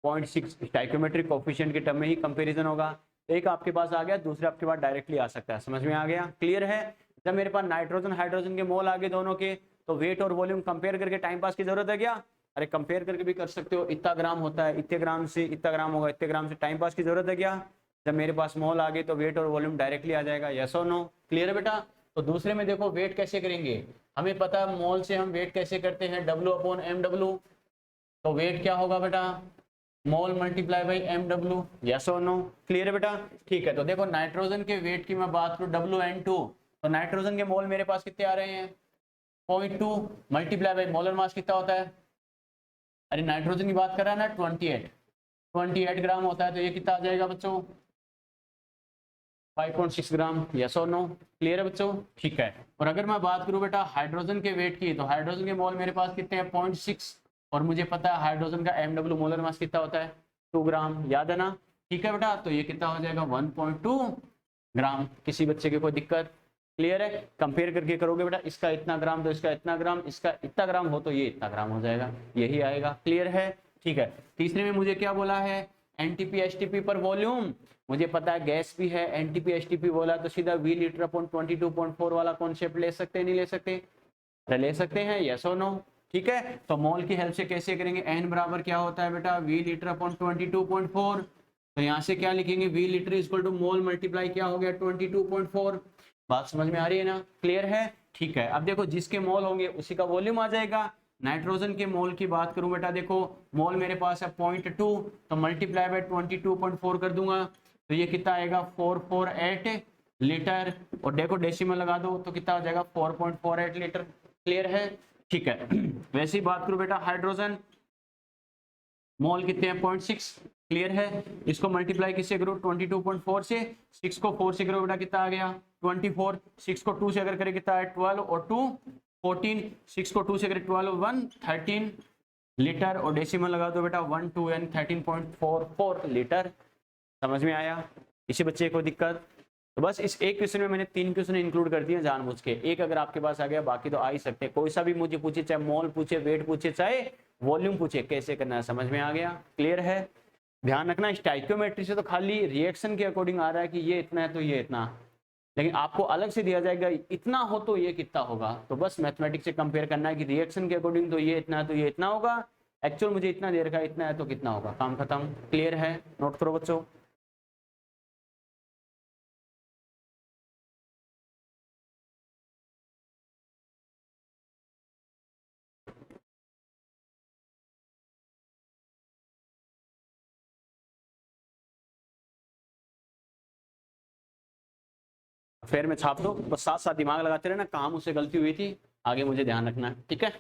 0.6, स्टाइकोमेट्रिक कोफिशिएंट के टर्म में ही कंपैरिजन होगा। एक आपके पास आ गया, दूसरे आपके पास डायरेक्टली आ सकता है, समझ में आ गया, क्लियर है। जब मेरे पास नाइट्रोजन हाइड्रोजन के मोल आ गए दोनों के, तो वेट और वॉल्यूम कंपेयर करके टाइम पास की जरूरत है क्या, अरे कंपेयर करके भी कर सकते हो, इतना ग्राम होता है, इतने ग्राम से इतना ग्राम होगा, इतने ग्राम से, टाइम पास की जरूरत है क्या। जब मेरे पास मोल आ गए तो वेट और वॉल्यूम डायरेक्टली आ जाएगा, यस और नो, क्लियर है बेटा। तो दूसरे में देखो वेट कैसे करेंगे, हमें पता है मोल से हम वेट कैसे करते हैं, W/mW, तो वेट क्या होगा बेटा, मोल मल्टीप्लाई बाई MW, यस और नो, क्लियर है बेटा। ठीक है, तो देखो नाइट्रोजन के वेट की मैं बात करूं WN2, तो नाइट्रोजन के मोल मेरे पास कितने आ रहे हैं, 0.2 मल्टीप्लाई बाई मोलर मास कितना होता है, अरे नाइट्रोजन की बात कर रहा है ना, 28 ग्राम होता है, तो ये कितना आ जाएगा बच्चों, 5.6 ग्राम, यस और नो, क्लियर है बच्चों। ठीक है, और अगर मैं बात करूं बेटा हाइड्रोजन के वेट की, तो हाइड्रोजन के मोल मेरे पास कितने हैं, 0.6, और मुझे पता है हाइड्रोजन का MW मोलर मास कितना होता है, 2 ग्राम, याद है ना। ठीक है बेटा, तो ये कितना हो जाएगा 1.2 ग्राम। किसी बच्चे की कोई दिक्कत, क्लियर है। कंपेयर करके करोगे बेटा, इसका इतना ग्राम तो इसका इतना ग्राम, इसका इतना ग्राम हो तो ये इतना ग्राम हो जाएगा, यही आएगा, क्लियर है। ठीक है, तीसरे में मुझे क्या बोला है, NTP HTP पर वॉल्यूम, मुझे पता है गैस भी है, NTP HTP बोला तो सीधा V लीटर अपॉन 22.4 वाला कॉन्सेप्ट ले सकते हैं, नहीं ले सकते, ले सकते हैं, यस और नो। ठीक है, तो मोल की हेल्प से कैसे करेंगे, N बराबर क्या होता है बेटा, V लीटर अपॉन 22.4, तो यहाँ से क्या लिखेंगे, V litre equal to mole multiply क्या हो गया 22.4, बात समझ में आ रही है ना, क्लियर है। ठीक है, अब देखो जिसके मोल होंगे उसी का वॉल्यूम आ जाएगा। नाइट्रोजन के मोल की बात करूं बेटा, देखो मोल मेरे पास है 0.2, तो मल्टीप्लाई बाय 22.4 कर दूंगा, तो ये कितना आएगा 448 लीटर, और देखो डेसिमल लगा दो तो कितना हो जाएगा 4.48 लीटर। क्लियर है? ठीक है। वैसे ही बात करूं बेटा हाइड्रोजन, मोल कितने हैं 0.6। क्लियर है? इसको मल्टीप्लाई किससे करो 22.4 से, 6 को 4 से करो बेटा कितना आ गया 24, 6 को 2 से अगर करें कितना है 12 और 2 14, 6 को 2 से करें 12 1 13 लीटर, और डेसिमल लगा दो बेटा 1 2 यानी 13.44 लीटर। समझ में आया? इसी बच्चे को दिक्कत? तो बस इस एक क्वेश्चन में मैंने 3 क्वेश्चन इंक्लूड कर दिए जानबूझ के, एक अगर आपके पास आ गया बाकी तो आ ही सकते हैं। कोई सा भी मुझे पूछे, चाहे मोल पूछे, वेट पूछे, चाहे वॉल्यूम पूछे, कैसे करना है समझ में आ गया? क्लियर है? ध्यान रखना स्टाइकियोमेट्री से तो खाली रिएक्शन के अकॉर्डिंग आ रहा है कि ये इतना है तो ये इतना, लेकिन आपको अलग से दिया जाएगा इतना हो तो ये कितना होगा, तो बस मैथमेटिक्स से कंपेयर करना है कि रिएक्शन के अकॉर्डिंग तो ये इतना है तो ये इतना होगा, एक्चुअल मुझे इतना दे रखा है इतना है तो कितना होगा, काम खत्म। क्लियर है? नोट करो बच्चों। फिर में छाप दो, बस साथ साथ दिमाग लगाते रहना, कहाँ मुझसे गलती हुई थी आगे मुझे ध्यान रखना है, ठीक है?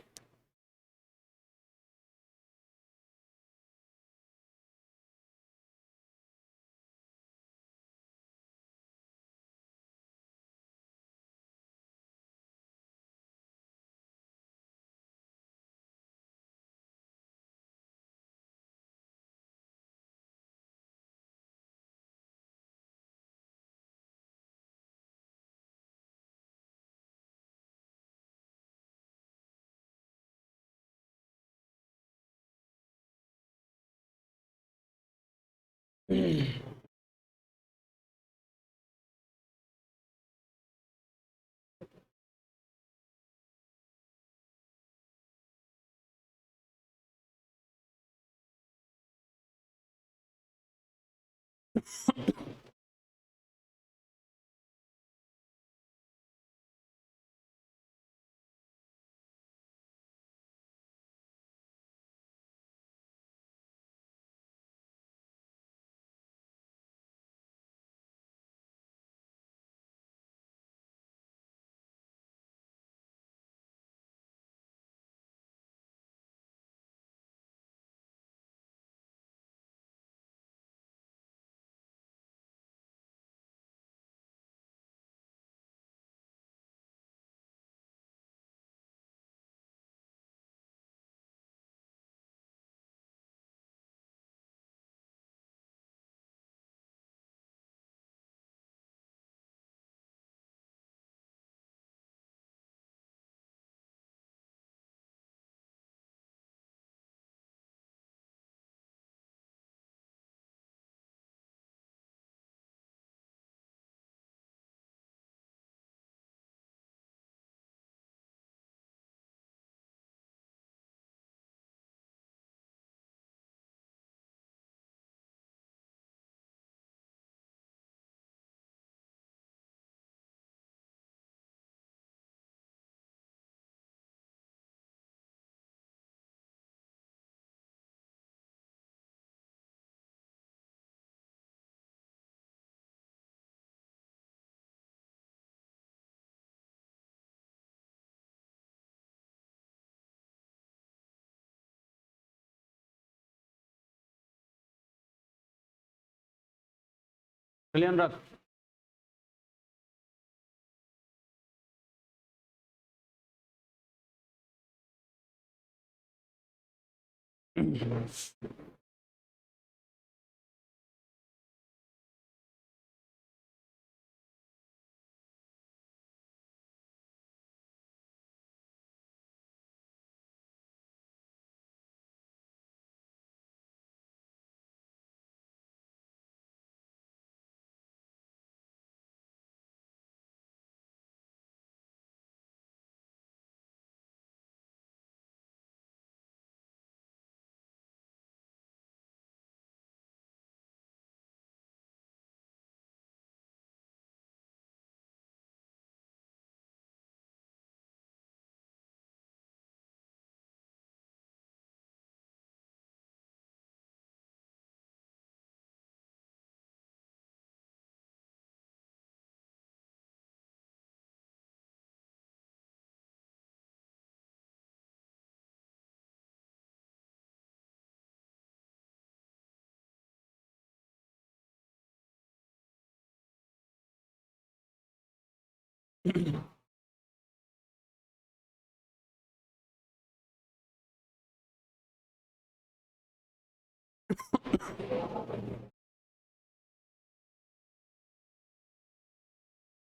क्लियर रख।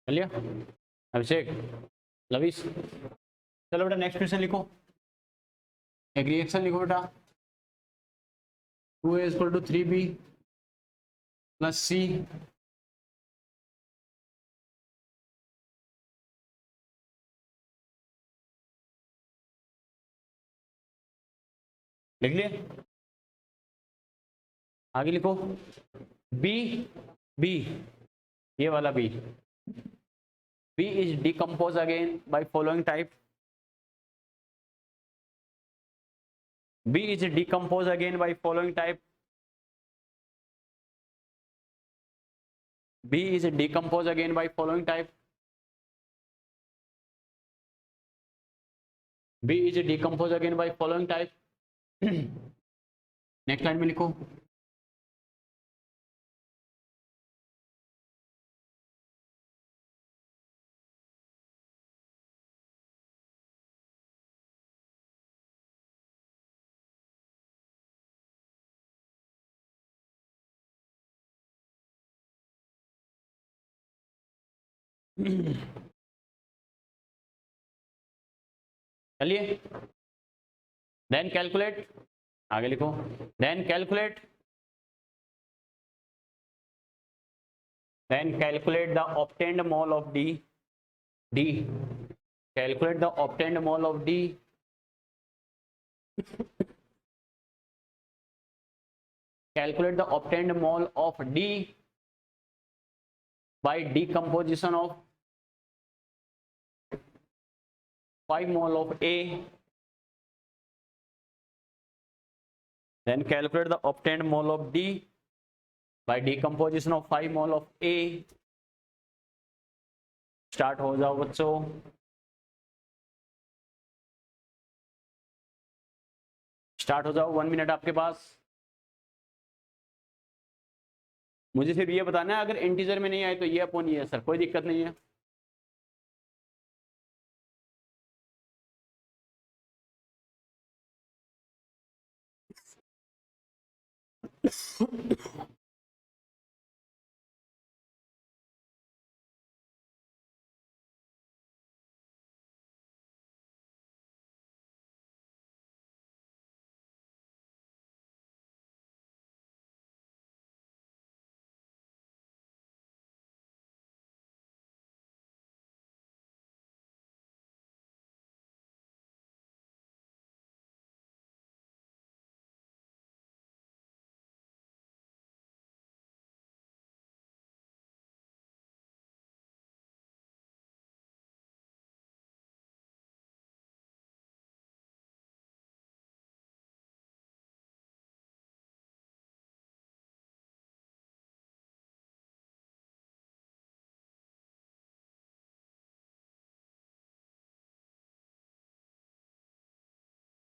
चलिए अभिषेक, लविश, चलो बेटा नेक्स्ट क्वेश्चन लिखो, एक रिएक्शन लिखो बेटा। 2A equal to 3B plus C लिख लिए, आगे लिखो B, B ये वाला B, B is decomposed again by following type, B is decomposed again by following type, B is decomposed again by following type, B is decomposed again by following type। Next line में लिखो चलिए, then calculate, आगे लिखो, then calculate the obtained mole of D, calculate the obtained mole of D, calculate the obtained mole of D by decomposition of 5 mole of A, then calculate the obtained mole of D by decomposition of 5 mole of A। Start हो जाओ बच्चों, start हो जाओ, 1 minute आपके पास। मुझे सिर्फ ये बताना है, अगर इंटीजर में नहीं आए तो ये अपॉन ये सर, कोई दिक्कत नहीं है।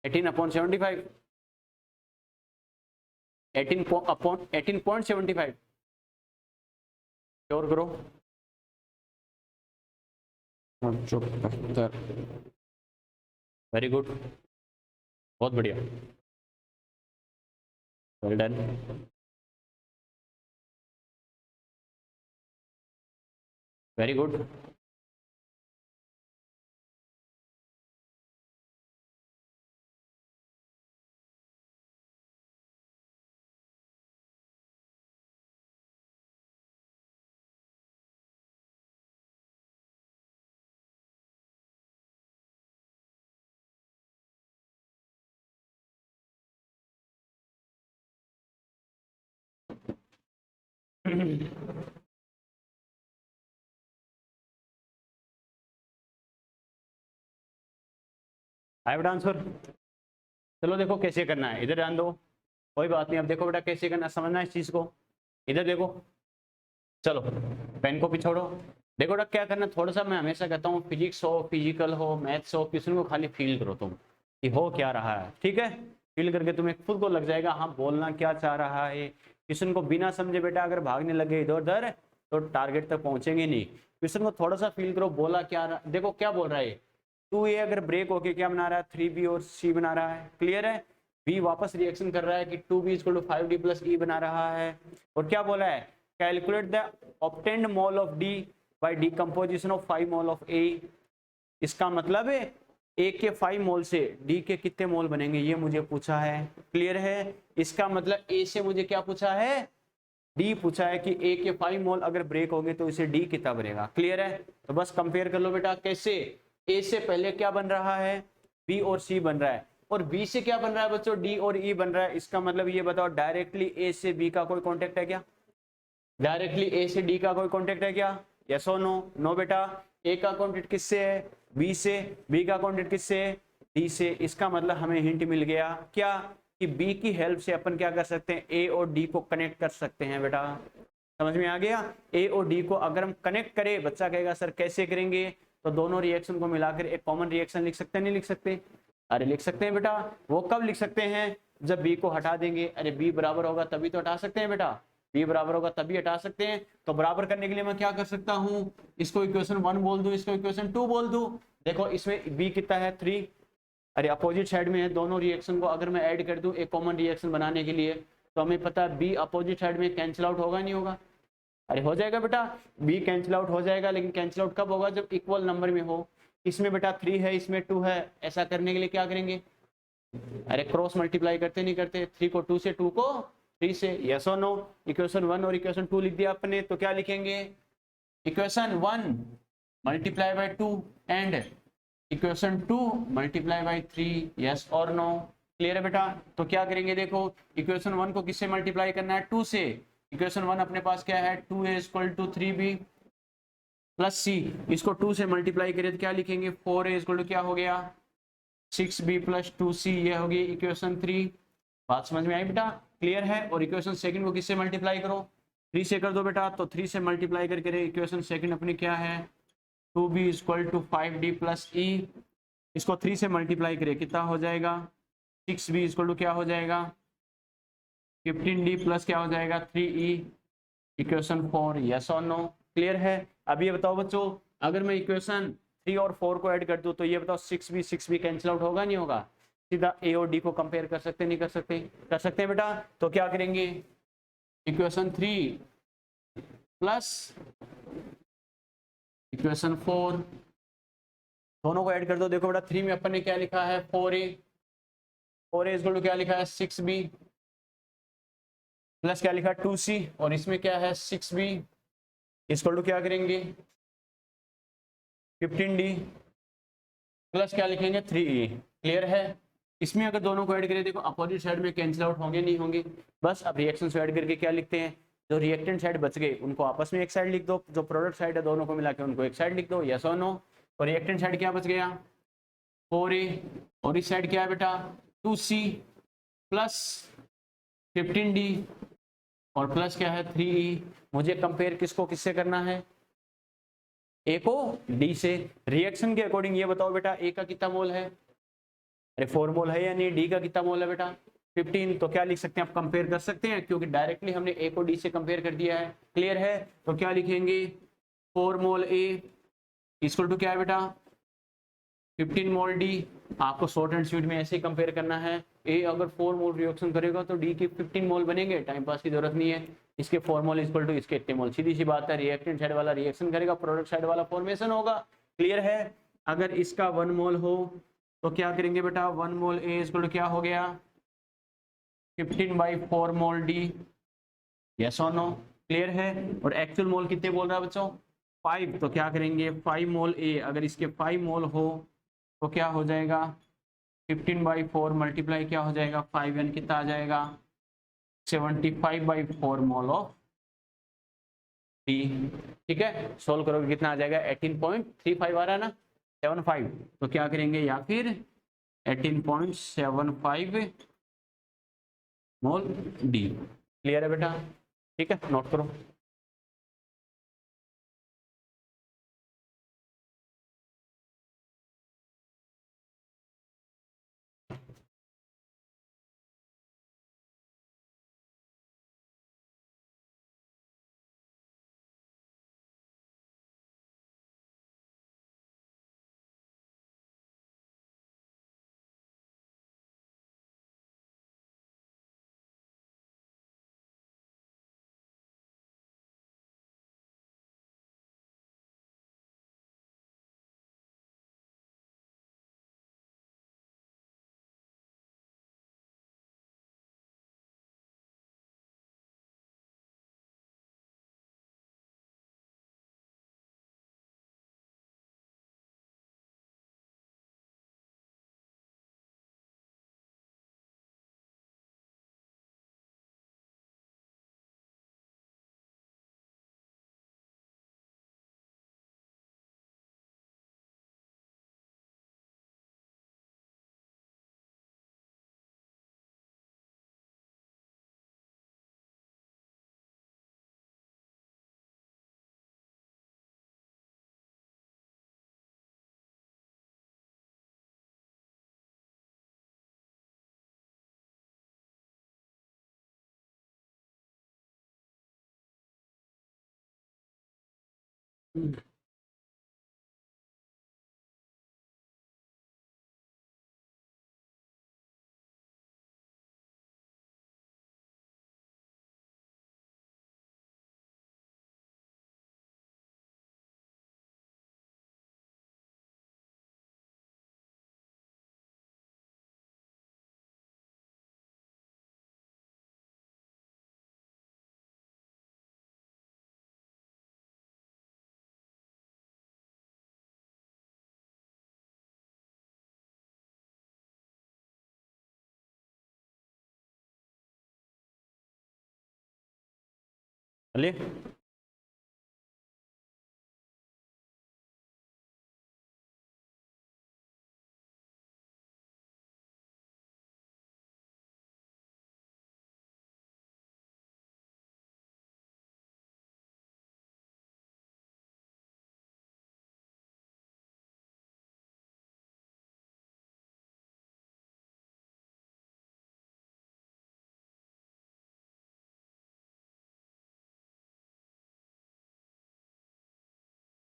एटीन अपॉन 75, 18.75 श्योर करो। वेरी गुड, बहुत बढ़िया, वेल डन। वेरी गुड, आई बेटा आंसर। चलो देखो कैसे करना है, इधर ध्यान दो, कोई बात नहीं। अब देखो बेटा कैसे करना, समझना इस चीज को, इधर देखो। चलो पेन को पिछोड़ो, देखो बेटा क्या करना, थोड़ा सा मैं हमेशा कहता हूँ, फिजिक्स हो, फिजिकल हो, मैथ्स हो, क्वेश्चन को खाली फील करो तुम कि हो क्या रहा है, ठीक है। फील करके तुम्हें खुद को लग जाएगा हाँ बोलना क्या चाह रहा है। क्वेश्चन को बिना समझे बेटा अगर भागने लगे इधर उधर तो टारगेट तक पहुंचेंगे नहीं। क्वेश्चन को थोड़ा सा फील करो, बोला क्या देखो क्या बोल रहा है, 2A अगर ब्रेक होके क्या बना रहा है, 3B और C बना रहा है, क्लियर है। B वापस रिएक्शन कर रहा है कि 2B = 5D + E बना रहा है। और क्या बोला है, calculate the obtained mole of D by decomposition of 5 mole of A। इसका मतलब है A के 5 मोल से D के कितने मोल बनेंगे, ये मुझे पूछा है, क्लियर है। इसका मतलब A से मुझे क्या पूछा है, D पूछा है कि A के 5 मोल अगर ब्रेक होंगे तो इसे D कितना बनेगा, क्लियर है। तो बस कंपेयर कर लो बेटा, कैसे, A से पहले क्या बन रहा है, B और C बन रहा है, और B से क्या बन रहा है बच्चों, D और E बन रहा है। इसका मतलब ये बताओ डायरेक्टली A से B का कोई कॉन्टेक्ट है क्या, डायरेक्टली A से D का कोई कॉन्टेक्ट है क्या, यस और नो, नो बेटा। A का कॉन्टेक्ट किससे है, B से, B का कॉन्टेक्ट किससे है, D से। इसका मतलब हमें हिंट मिल गया क्या, कि B की हेल्प से अपन क्या कर सकते हैं, A और D को कनेक्ट कर सकते हैं बेटा। समझ में आ गया, A और D को अगर हम कनेक्ट करें, बच्चा कहेगा सर कैसे करेंगे, तो दोनों रिएक्शन को मिलाकर एक कॉमन रिएक्शन लिख सकते हैं, नहीं लिख सकते, अरे लिख सकते हैं बेटा। वो कब लिख सकते हैं, जब B को हटा देंगे, अरे B बराबर होगा तभी तो हटा सकते हैं बेटा, B बराबर होगा तभी हटा सकते हैं। तो बराबर करने के लिए मैं क्या कर सकता हूं, इसको इक्वेशन 1 बोल दूं, इसको इक्वेशन 2 बोल दूं। देखो इसमें B कितना है 3, अरे अपोजिट साइड में है, दोनों रिएक्शन को अगर मैं ऐड कर दूं एक कॉमन रिएक्शन बनाने के लिए, तो हमें पता है B अपोजिट साइड में कैंसिल आउट होगा नहीं होगा, अरे हो जाएगा बेटा, B कैंसिल आउट हो जाएगा, लेकिन कैंसिल आउट कब होगा, जब इक्वल नंबर में हो। इसमें बेटा 3 है, इसमें 2 है, ऐसा करने के लिए क्या करेंगे, अरे क्रॉस मल्टीप्लाई करते नहीं करते, 3 को 2 से, 2 को 3 से, यस और नो। इक्वेशन 1 और इक्वेशन 2 लिख दिया आपने, तो क्या लिखेंगे, equation 1 multiply by 2 and equation 2 multiply by 3, yes और नो, क्लियर है बेटा। तो क्या करेंगे, देखो इक्वेशन 1 को किससे मल्टीप्लाई करना है, 2 से। इक्वेशन 1 अपने पास क्या है, 2A = 3B + C, इसको 2 से मल्टीप्लाई करें तो क्या लिखेंगे, 4A = क्या हो गया, 6B + 2C, ये होगी इक्वेशन 3। बात समझ में आई बेटा, क्लियर है। और इक्वेशन सेकंड को किससे मल्टीप्लाई करो, 3 से कर दो बेटा, तो 3 से मल्टीप्लाई करके इक्वेशन सेकंड अपनी क्या है, 2B = 5D + E, इसको 3 से मल्टीप्लाई करें कितना हो जाएगा, 6B = क्या हो जाएगा, 15D + क्या हो जाएगा, 3E, इक्वेशन 4, यस और नो, क्लियर है। अब ये बताओ बच्चों, अगर मैं इक्वेशन 3 और 4 को ऐड कर दूं, तो ये बताओ 6B कैंसिल आउट होगा नहीं होगा, सीधा A और D को कंपेयर कर सकते नहीं कर सकते, कर सकते हैं बेटा। तो क्या करेंगे, इक्वेशन 3 प्लस इक्वेशन 4 दोनों को ऐड कर दो। देखो बेटा 3 में अपन ने क्या लिखा है, 4A = क्या लिखा है, 6B प्लस क्या लिखा, 2C, और इसमें क्या है 6B = क्या करेंगे, 15D प्लस क्या लिखेंगे, 3E, क्लियर है। इसमें अगर दोनों को ऐड करें, देखो अपोजिट साइड में कैंसिल आउट होंगे नहीं होंगे, बस अब रिएक्शन से ऐड करके क्या लिखते हैं, जो रिएक्टेंट साइड बच गए उनको आपस में एक साइड लिख दो, जो प्रोडक्ट साइड है दोनों को मिला के उनको एक साइड लिख दो, यस और नो। और रिएक्टेंट साइड क्या बच गया, 4A, और इस साइड क्या है बेटा, 2C प्लस 15D और प्लस क्या है 3E। मुझे कंपेयर किसको किससे करना है, A को D से। रिएक्शन के अकॉर्डिंग ये बताओ बेटा, A का कितना मोल है, अरे 4 मोल है या नहीं, D का कितना मोल है बेटा 15, तो क्या लिख सकते हैं आप, कंपेयर कर सकते हैं, क्योंकि डायरेक्टली हमने A को D से कंपेयर कर दिया है, क्लियर है। तो क्या लिखेंगे, 4 मोल A = क्या है बेटा, 15 मोल D। आपको शॉर्ट एंड स्वीट में ऐसे ही कंपेयर करना है, A अगर 4 मोल रिएक्शन करेगा तो D के 15 मोल बनेंगे, टाइम पास की जरूरत नहीं है। इसके 4 मोल = इसके इतने मोल, सीधी सी बात है, रिएक्टेंट साइड वाला रिएक्शन करेगा, प्रोडक्ट साइड वाला फॉर्मेशन होगा, क्लियर है। अगर इसका 1 मोल हो तो क्या करेंगे बेटा, 1 मोल A = क्या हो गया, 15/4 मोल D, यस और नो, क्लियर है। और एक्चुअल मोल कितने बोल रहा है बच्चों, 5, तो क्या करेंगे 5 मोल A, अगर इसके 5 मोल हो तो क्या हो जाएगा, 15/4 मल्टीप्लाई क्या हो जाएगा 5, यानी कितना आ जाएगा, 75/4 मोल ऑफ D, ठीक है। सोल्व करोगे कितना आ जाएगा, 18.35 आ रहा है ना, 75, तो क्या करेंगे, या फिर 18.75 मोल D, क्लियर है बेटा, ठीक है, नोट करो। चलिए,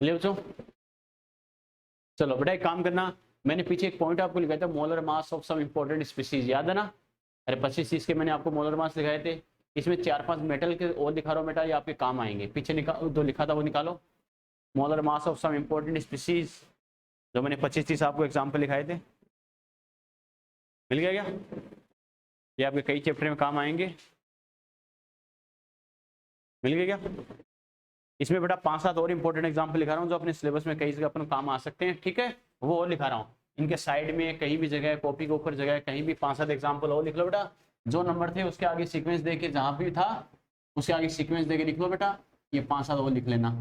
चलिए बच्चों, चलो बेटा एक काम करना, मैंने पीछे एक पॉइंट आपको लिखा था, molar mass of some important species, याद है ना? अरे 25-30 के मैंने आपको मोलर मास लिखाए थे। इसमें 4-5 मेटल के और दिखा रहा हूँ बेटा, ये आपके काम आएंगे। पीछे जो लिखा था वो निकालो, molar mass of some important species, जो मैंने 25-30 आपको एग्जाम्पल लिखाए थे। मिल गया क्या? ये आपके कई चैप्टर में काम आएंगे। मिल गया क्या? इसमें बेटा 5-7 और इंपॉर्टेंट एग्जाम्पल लिखा रहा हूँ जो अपने सिलेबस में कई जगह अपन काम आ सकते हैं, ठीक है? वो और लिखा रहा हूँ, इनके साइड में कहीं भी जगह, कॉपी के ऊपर जगह, कहीं भी 5-7 एग्जाम्पल और लिख लो बेटा। जो नंबर थे उसके आगे सीक्वेंस दे के, जहां भी था उसके आगे सीक्वेंस दे के लिख लो बेटा। ये 5-7 और लिख लेना।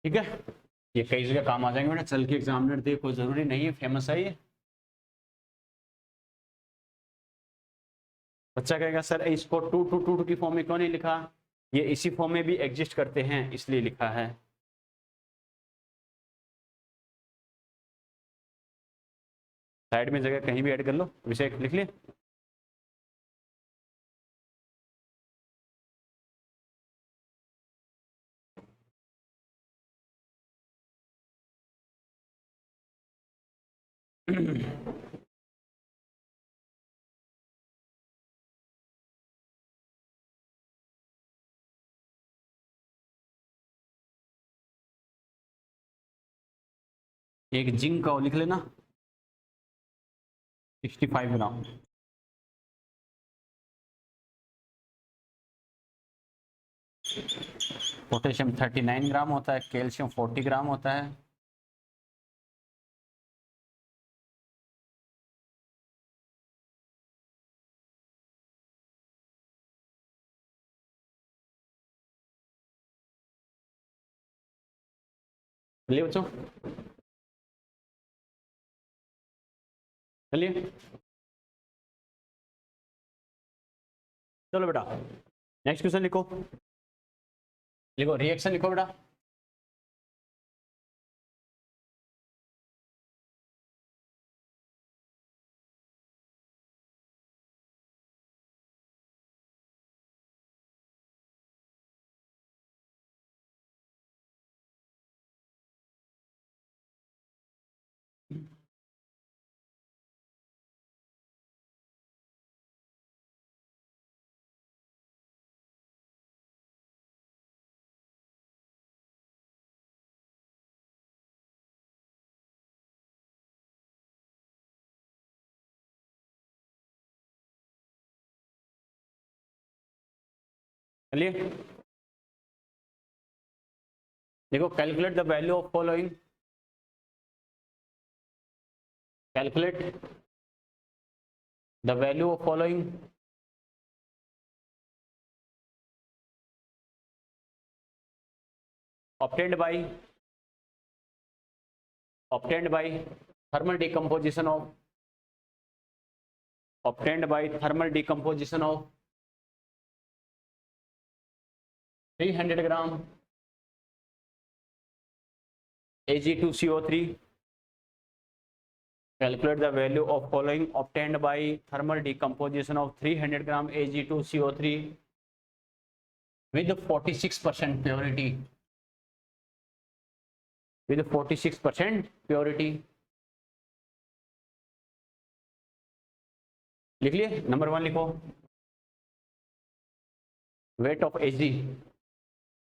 ठीक है, ये कई जगह काम आ जाएंगे बेटा, चल के एग्जामिनर दे, कोई जरूरी नहीं है फेमस है ये। बच्चा कहेगा सर इसको 2 की फॉर्म में क्यों नहीं लिखा? ये इसी फॉर्म में भी एग्जिस्ट करते हैं इसलिए लिखा है। साइड में जगह कहीं भी ऐड कर लो, विषय लिख लिए। एक जिंक का लिख लेना, 65 ग्राम। पोटेशियम 39 ग्राम होता है, कैल्शियम 40 ग्राम होता है। चलिए बच्चों, चलिए चलो बेटा नेक्स्ट क्वेश्चन लिखो। लिखो रिएक्शन लिखो बेटा। चलिए देखो, calculate the value of following, calculate the value of following, obtained by thermal decomposition of, obtained by thermal decomposition of 300 gram Ag2CO3. Calculate the value of following obtained by thermal decomposition of 300 gram Ag2CO3 with 46% purity, with 46% purity. लिख लिए, number 1 लिखो, wait of Ag,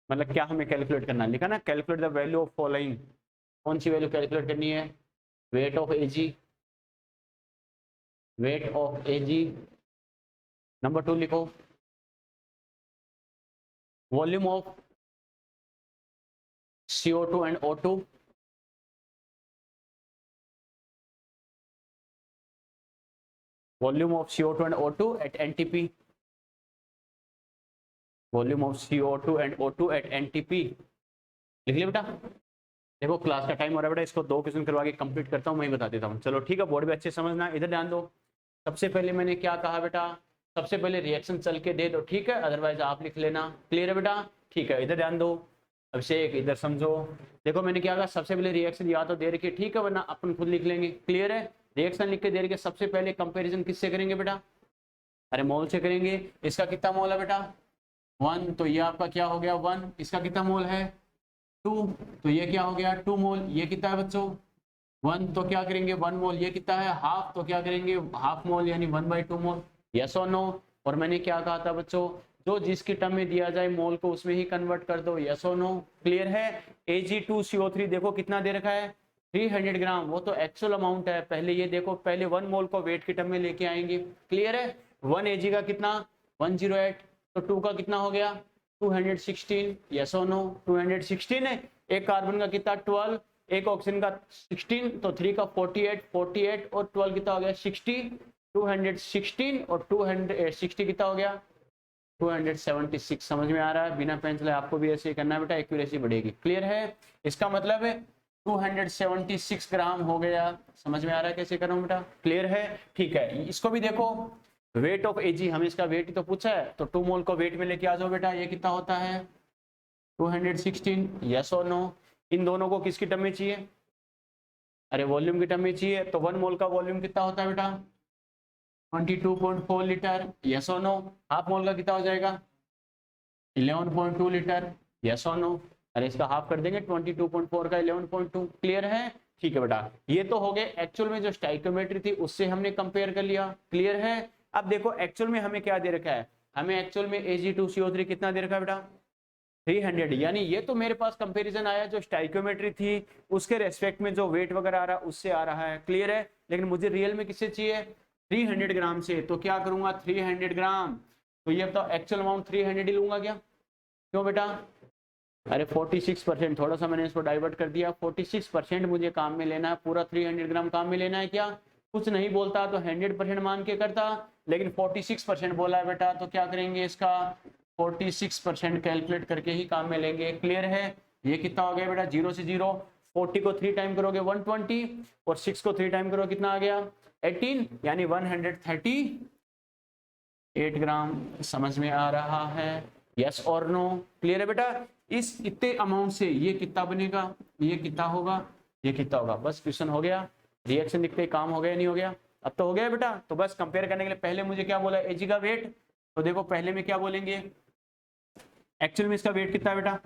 मतलब क्या हमें calculate करना है, लिखा ना, calculate the value of following, कौन सी वैल्यू कैलकुलेट करनी है, weight of Ag, weight of Ag। Number 2 लिखो, volume of CO2 and O2, volume of CO2 and O2 at NTP, volume of CO2 and O2 at NTP। लिख लिया बेटा। देखो class का टाइम हो रहा है बेटा, इसको 2 क्वेश्चन करवा के कंप्लीट करता हूँ, मैं ही बता देता हूँ। चलो ठीक है, बोर्ड भी अच्छे समझना, इधर ध्यान दो। सबसे पहले मैंने क्या कहा बेटा, सबसे पहले रिएक्शन चल के दे दो, ठीक है, अदरवाइज आप लिख लेना। क्लियर है बेटा? ठीक है, इधर ध्यान दो, अभिषेक इधर समझो। देखो मैंने क्या कहा, सबसे पहले रिएक्शन या तो दे रखी, ठीक है, वरना अपन खुद लिख लेंगे। क्लियर है? रिएक्शन लिख के दे रखे, सबसे पहले कंपेरिजन किससे करेंगे बेटा? अरे मोल से करेंगे। इसका कितना मोल है बेटा? 1, तो ये आपका क्या हो गया 1। इसका कितना मोल है? 2, तो ये क्या हो गया 2 मोल। ये कितना है बच्चों? 1, तो क्या करेंगे 1 मोल। ये कितना है हाफ, तो क्या करेंगे हाफ मोल, यानी 1/2 मोल। यस और नो? और मैंने क्या कहा था बच्चों, जो जिसकी टर्म में दिया जाए मोल को उसमें ही कन्वर्ट कर दो। यस और नो? क्लियर है? Ag2CO3 देखो कितना दे रखा है 300 ग्राम, वो तो एक्चुअल अमाउंट है। पहले ये देखो, पहले 1 मोल को वेट की टर्म में लेके आएंगे। क्लियर है? 1 Ag का कितना 108, तो 2 का कितना हो गया 216। यस और नो? 216 है। एक कार्बन का कितना 12, एक ऑक्सीजन का 16, तो 3 का 48 और 12 कितना हो गया 60। 216 और 260 कितना हो गया 276। समझ में आ रहा है? बिना पेन चलाए आपको भी ऐसे ही करना है बेटा, एक्यूरेसी बढ़ेगी। क्लियर है? इसका मतलब है 276 ग्राम हो गया। समझ में आ रहा है कैसे कर रहा हूं बेटा? क्लियर है? ठीक है, इसको भी देखो, वेट ऑफ Ag, हमें इसका वेट ही तो पूछा है, तो 2 मोल को वेट में लेके आ जाओ बेटा। ये कितना होता है 216। यस और नो? इन दोनों को किसकी टर्म में चाहिए? अरे वॉल्यूम की टर्म में चाहिए। तो 1 मोल का वॉल्यूम कितना होता है बेटा 22.4 लीटर। यस और नो? हाफ मोल का कितना हो जाएगा 11.2 लीटर। यस और नो? अरे इसका हाफ कर देंगे 22.4 का 11.2। क्लियर है? ठीक है बेटा, ये तो हो गए एक्चुअल में जो स्टाइकोमेट्री थी उससे हमने कंपेयर कर लिया। क्लियर है? अब देखो एक्चुअल में हमें क्या दे रखा है, हमें एक्चुअल में Ag2CO3 कितना दे रखा है बेटा 300, यानी ये तो मेरे पास कंपैरिजन आया जो स्टाइकोमेट्री थी उसके रेस्पेक्ट में जो वेट वगैरह आ रहा है उससे आ रहा है। क्लियर है? लेकिन मुझे रियल में किससे चाहिए 300 ग्राम से, तो क्या करूंगा 300 ग्राम, तो ये तो एक्चुअल अमाउंट 300 ही लूंगा क्या? क्यों बेटा? अरे 46%, थोड़ा सा मैंने इसको डाइवर्ट कर दिया। 46% मुझे काम में लेना है, पूरा 300 ग्राम काम में लेना है क्या? कुछ नहीं बोलता तो 100% मान के करता, लेकिन 46% बोला है बेटा, तो क्या करेंगे इसका 46% कैलकुलेट करके ही काम में लेंगे। क्लियर है? ये कितना हो गया बेटा 0 से 0, 40 को 3 टाइम करोगे 120 और 6 को 3 टाइम करो कितना आ गया 18, यानी 138 ग्राम। समझ में आ रहा है? यस और नो? क्लियर है बेटा? इस इतने अमाउंट से ये कितना बनेगा, ये कितना होगा, ये कितना होगा। बस क्वेश्चन हो गया, रिएक्शन लिखते काम हो गया नहीं हो गया? अब तो हो गया बेटा। तो बस कंपेयर करने के लिए पहले मुझे क्या बोला Ag का वेट, तो देखो पहले में क्या बोलेंगे, एक्चुअल में इसका वेट कितना है बेटा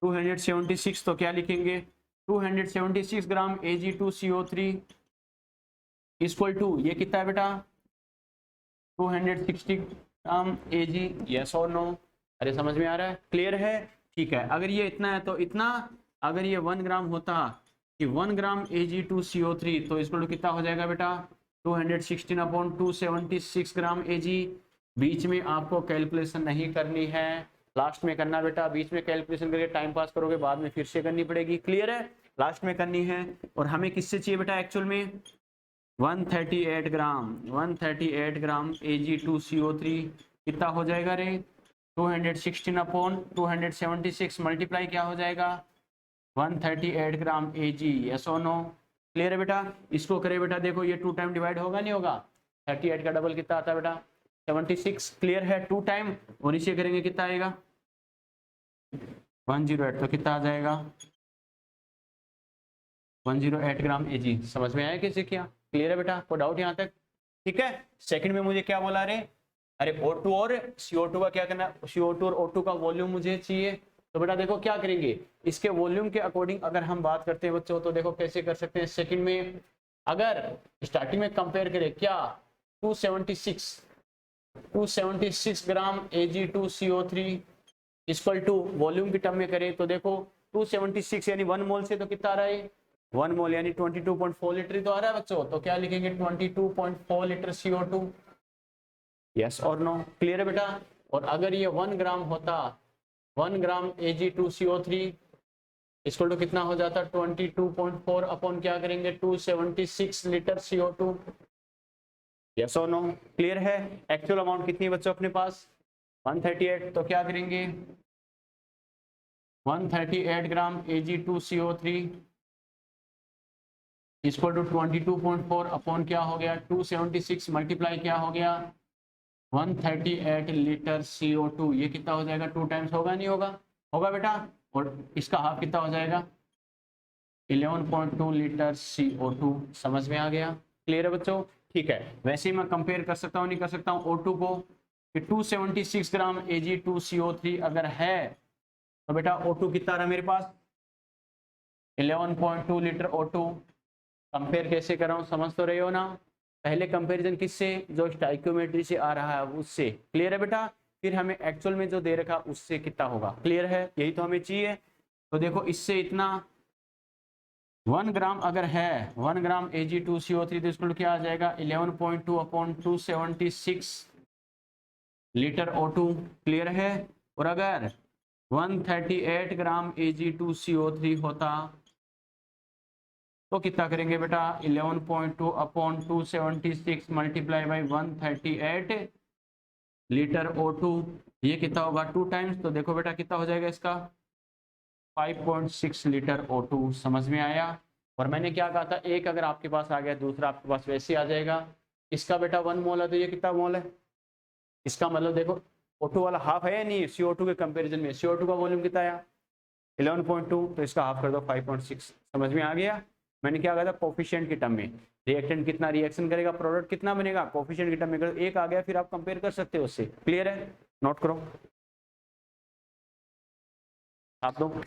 276, तो क्या लिखेंगे 276 ग्राम Ag2CO3 इक्वल टू ये कितना है बेटा 260 ग्राम Ag। यस और नो? अरे समझ में आ रहा है? क्लियर है? ठीक है, अगर ये इतना है तो इतना, अगर ये 1 ग्राम होता कि 1 ग्राम Ag2CO3 तो इसको कितना हो जाएगा बेटा 216/276 ग्राम Ag। बीच में आपको कैलकुलेशन नहीं करनी है, लास्ट में करना बेटा। बीच में कैलकुलेशन करके टाइम पास करोगे, बाद में फिर से करनी पड़ेगी। क्लियर है? लास्ट में करनी है। और हमें किससे चाहिए बेटा एक्चुअल में? 138 ग्राम, 138 ग्राम Ag2CO3 कितना हो जाएगा रे? 216 अपॉन 276 मल्टीप्लाई क्या हो जाएगा? 138 ग्राम Ag। यस और नो? क्लियर है बेटा? इसको करे बेटा, देखो ये 2 टाइम डिवाइड होगा नहीं होगा? 38 का डबल कितना आता है बेटा? 76। क्लियर है? 2 टाइम, और इसे करेंगे कितना आएगा? 108। तो कितना आ जाएगा? 108 ग्राम Ag। समझ में आया कैसे किया? क्लियर है बेटा? कोई डाउट यहाँ तक? ठीक है। सेकंड में मुझे क्या बोला रे? अरे O2 और CO2 का क्या करना? CO2 और O2 का वॉल्यूम मुझे चाहिए। तो बेटा देखो क्या करेंगे, इसके वॉल्यूम के अकॉर्डिंग अगर हम बात करते हैं बच्चों, तो देखो कैसे कर सकते हैं। सेकंड में अगर स्टार्टिंग में कंपेयर करें क्या, 276 ग्राम Ag2CO3 इक्वल टू वॉल्यूम की टर्म में करें तो देखो 276 यानी 1 मोल से तो कितना आ रहा है? 1 मोल यानी 22.4 लीटर तो आ रहा है बच्चों। तो क्या लिखेंगे? 22.4 लीटर CO2। यस और नो? क्लियर है बेटा? और अगर ये 1 ग्राम होता, 1 ग्राम Ag2CO3 इसको तो कितना हो जाता? 22.4 अपॉन क्या करेंगे? 276 लीटर CO2। यस और नो? क्लियर है? एक्चुअल अमाउंट कितनी है बच्चों अपने पास? 138। तो क्या करेंगे? 138 ग्राम Ag2CO3 इक्वल टू 22.4 अपॉन क्या हो गया? 276 मल्टीप्लाई क्या हो गया? 138 लीटर CO2। ये कितना हो जाएगा? 2 टाइम्स होगा नहीं होगा? होगा बेटा। और इसका हाफ कितना हो जाएगा? 11.2 लीटर CO2। समझ में आ गया? क्लियर है बच्चों? ठीक है। वैसे ही मैं कंपेयर कर सकता हूँ नहीं कर सकता हूँ O2 को, कि 276 ग्राम Ag2CO3 अगर है तो बेटा O2 कितना रहा मेरे पास? 11.2 लीटर O2। कंपेयर कैसे कर रहा हूँ समझ तो रहे हो ना? पहले कंपैरिजन किससे? जो स्टाइक्योमेट्री से आ रहा है उससे। क्लियर है बेटा? फिर हमें एक्चुअल में जो दे रखा उससे कितना होगा। क्लियर है? यही तो हमें चाहिए। तो देखो इससे इतना 1 ग्राम अगर है, 1 ग्राम Ag2CO3 तो इसको क्या आ जाएगा? 11.2 अपॉन 276 लीटर O2। क्लियर है? और अगर 138 ग्राम Ag2CO3 होता तो कितना करेंगे बेटा? 11.2 upon 276 multiply by 138 litre O2। ये कितना होगा? 2 टाइम्स। तो देखो बेटा कितना हो जाएगा इसका? 5.6 लीटर O2। समझ में आया? और मैंने क्या कहा था, एक अगर आपके पास आ गया दूसरा आपके पास वैसे आ जाएगा। इसका बेटा 1 मोल है तो ये कितना मोल है? इसका मतलब देखो O2 वाला हाफ है या नहीं? CO2 के कंपैरिजन में CO2 का वॉल्यूम कितना आया? 11.2। तो इसका हाफ कर दो 5.6। समझ में आ गया? मैंने क्या कहा था? कोफिशिएंट की टर्म में रिएक्टेंट कितना रिएक्शन करेगा, प्रोडक्ट कितना बनेगा, कोफिशिएंट की टर्म में करो। एक आ गया फिर आप कंपेयर कर सकते हो उससे। क्लियर है? नोट करो आप लोग।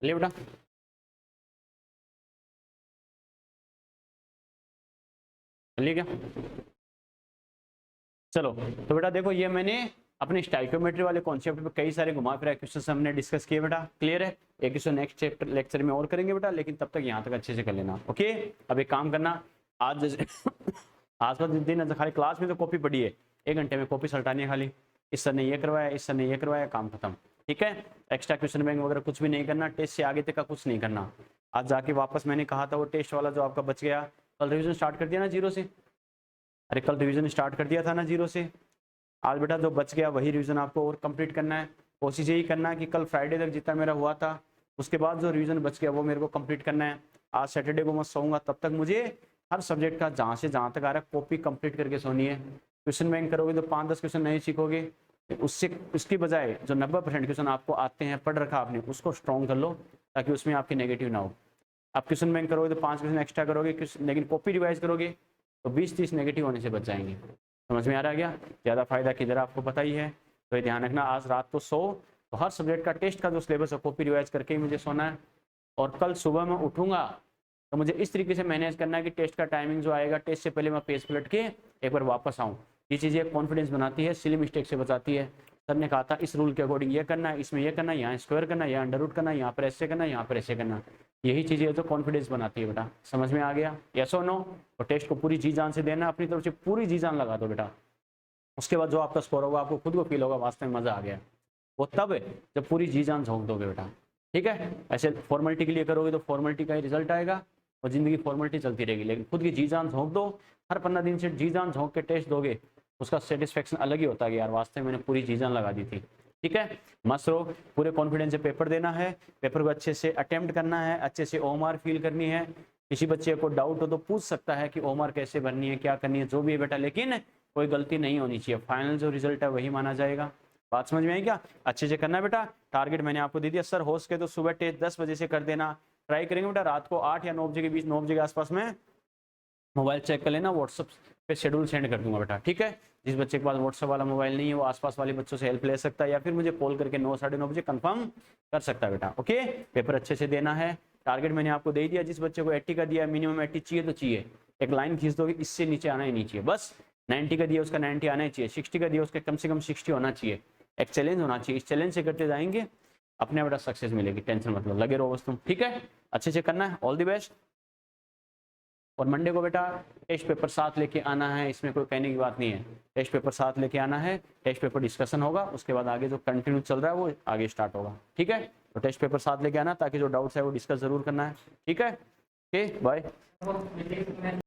चलिए बेटा, चलिए क्या, चलो। तो बेटा देखो, ये मैंने अपने स्टाइकोमेट्री वाले कॉन्सेप्ट पे कई सारे घुमा फिरा क्वेश्चन हमने डिस्कस किए बेटा। क्लियर है? एक क्वेश्चन नेक्स्ट लेक्चर में और करेंगे बेटा, लेकिन तब तक यहाँ तक अच्छे से कर लेना। ओके, अब एक काम करना, आज जैसे आज का दिन खाली क्लास में तो कॉपी पढ़ी है, 1 घंटे में कॉपी सल्टानी है खाली। इस सर ने ये करवाया, इस सर ने ये करवाया, काम खत्म। ठीक है, एक्स्ट्रा क्वेश्चन बैंक वगैरह कुछ भी नहीं करना, टेस्ट से आगे तक का कुछ नहीं करना। आज जाके वापस मैंने कहा था वो टेस्ट वाला जो आपका बच गया, कल रिविजन स्टार्ट कर दिया ना 0 से। अरे कल रिवीजन स्टार्ट कर दिया था ना 0 से। आज बेटा जो बच गया वही रिवीजन आपको और कंप्लीट करना है। कोशिश यही करना है कि कल फ्राइडे तक जितना मेरा हुआ था उसके बाद जो रिवीजन बच गया वो मेरे को कंप्लीट करना है। आज सैटरडे को मैं सोऊंगा, तब तक मुझे हर सब्जेक्ट का जहाँ से जहाँ तक आ रहा है कॉपी कंप्लीट करके सोनी है। क्वेश्चन बैंक करोगे तो 5-10 क्वेश्चन नहीं सीखोगे, उससे उसकी बजाय जो 90% क्वेश्चन आपको आते हैं, पढ़ रखा आपने, उसको स्ट्रॉन्ग कर लो ताकि उसमें आपकी नेगेटिव ना हो। आप क्वेश्चन बैंक करोगे तो 5 क्वेश्चन एक्स्ट्रा करोगे, लेकिन कॉपी रिवाइज करोगे तो 20-30 नेगेटिव होने से बच जाएंगे। समझ में आ रहा क्या? ज़्यादा फायदा किधर आपको पता ही है, तो ये ध्यान रखना। आज रात को सो तो हर सब्जेक्ट का टेस्ट का जो सिलेबस है कॉपी रिवाइज करके ही मुझे सोना है। और कल सुबह मैं उठूंगा तो मुझे इस तरीके से मैनेज करना है कि टेस्ट का टाइमिंग जो आएगा, टेस्ट से पहले मैं पेज पलट के एक बार वापस आऊँ। ये चीज़ें कॉन्फिडेंस बनाती है, सिली मिस्टेक से बचाती है। सर ने कहा था इस रूल के अकॉर्डिंग ये करना है, इसमें ये करना है, यहाँ स्क्वायर करना है, यहाँ अंडर रूट करना है, यहाँ पर ऐसे करना है, यहाँ पर ऐसे करना। यही चीज़ें है जो कॉन्फिडेंस बनाती है बेटा। समझ में आ गया? यस और नो? और टेस्ट को पूरी जी जान से देना, अपनी तरफ से पूरी जी जान लगा दो बेटा। उसके बाद जो आपका स्कोर होगा आपको खुद को फील होगा वास्तव में मजा आ गया। वो तब है जब पूरी जी जान झोंक दोगे बेटा। ठीक है, ऐसे फॉर्मेलिटी के लिए करोगे तो फॉर्मेलिटी का ही रिजल्ट आएगा और जिंदगी फॉर्मेलिटी चलती रहेगी, लेकिन खुद की जी जान झोंक दो। हर 15 दिन से जी जान झोंक के टेस्ट दोगे, उसका सेटिस्फेक्शन अलग ही होता है कि यार वास्तव में मैंने पूरी जी जान लगा दी थी। ठीक है, मस्त रहो, पूरे कॉन्फिडेंस से पेपर देना है, पेपर को अच्छे से अटेम्प्ट करना है, अच्छे से ओएमआर फील करनी है। किसी बच्चे को डाउट हो तो पूछ सकता है कि ओएमआर कैसे भरनी है, क्या करनी है, जो भी है बेटा, लेकिन कोई गलती नहीं होनी चाहिए। फाइनल जो रिजल्ट है वही माना जाएगा। बात समझ में आई क्या? अच्छे से करना बेटा। टारगेट मैंने आपको दे दिया। सर हो सके तो सुबह टेस्ट 10 बजे से कर देना, ट्राई करेंगे बेटा। रात को 8 या 9 बजे के बीच, 9 बजे के आसपास में मोबाइल चेक कर लेना, व्हाट्सअप पे शेड्यूल सेंड कर दूंगा बेटा। ठीक है, जिस बच्चे के पास व्हाट्सअप वाला मोबाइल नहीं है वो आसपास वाले बच्चों से हेल्प ले सकता है या फिर मुझे कॉल करके 9-9:30 बजे कंफर्म कर सकता है बेटा। ओके, पेपर अच्छे से देना है। टारगेट मैंने आपको दे दिया। जिस बच्चे को 80 का दिया, मिनिमम 80 चाहिए तो चाहिए, एक लाइन खींच दोगे, इससे नीचे आना ही नहीं चाहिए। बस 90 का दिया उसका 90 आना ही चाहिए, 60 का दिया उसका कम से कम 60 होना चाहिए। एक चैलेंज होना चाहिए, इस चैलेंज से करते जाएंगे अपने बेटा सक्सेस मिलेगी। टेंशन मतलब लगे रहो बस तुम। ठीक है, अच्छे से करना है। All the best. और मंडे को बेटा टेस्ट पेपर साथ लेके आना है, इसमें कोई कहने की बात नहीं है। टेस्ट पेपर साथ लेके आना है, टेस्ट पेपर डिस्कशन होगा, उसके बाद आगे जो कंटिन्यू चल रहा है वो आगे स्टार्ट होगा। ठीक है, तो टेस्ट पेपर साथ लेके आना ताकि जो डाउट्स है वो डिस्कस जरूर करना है। ठीक है, ओके बाय।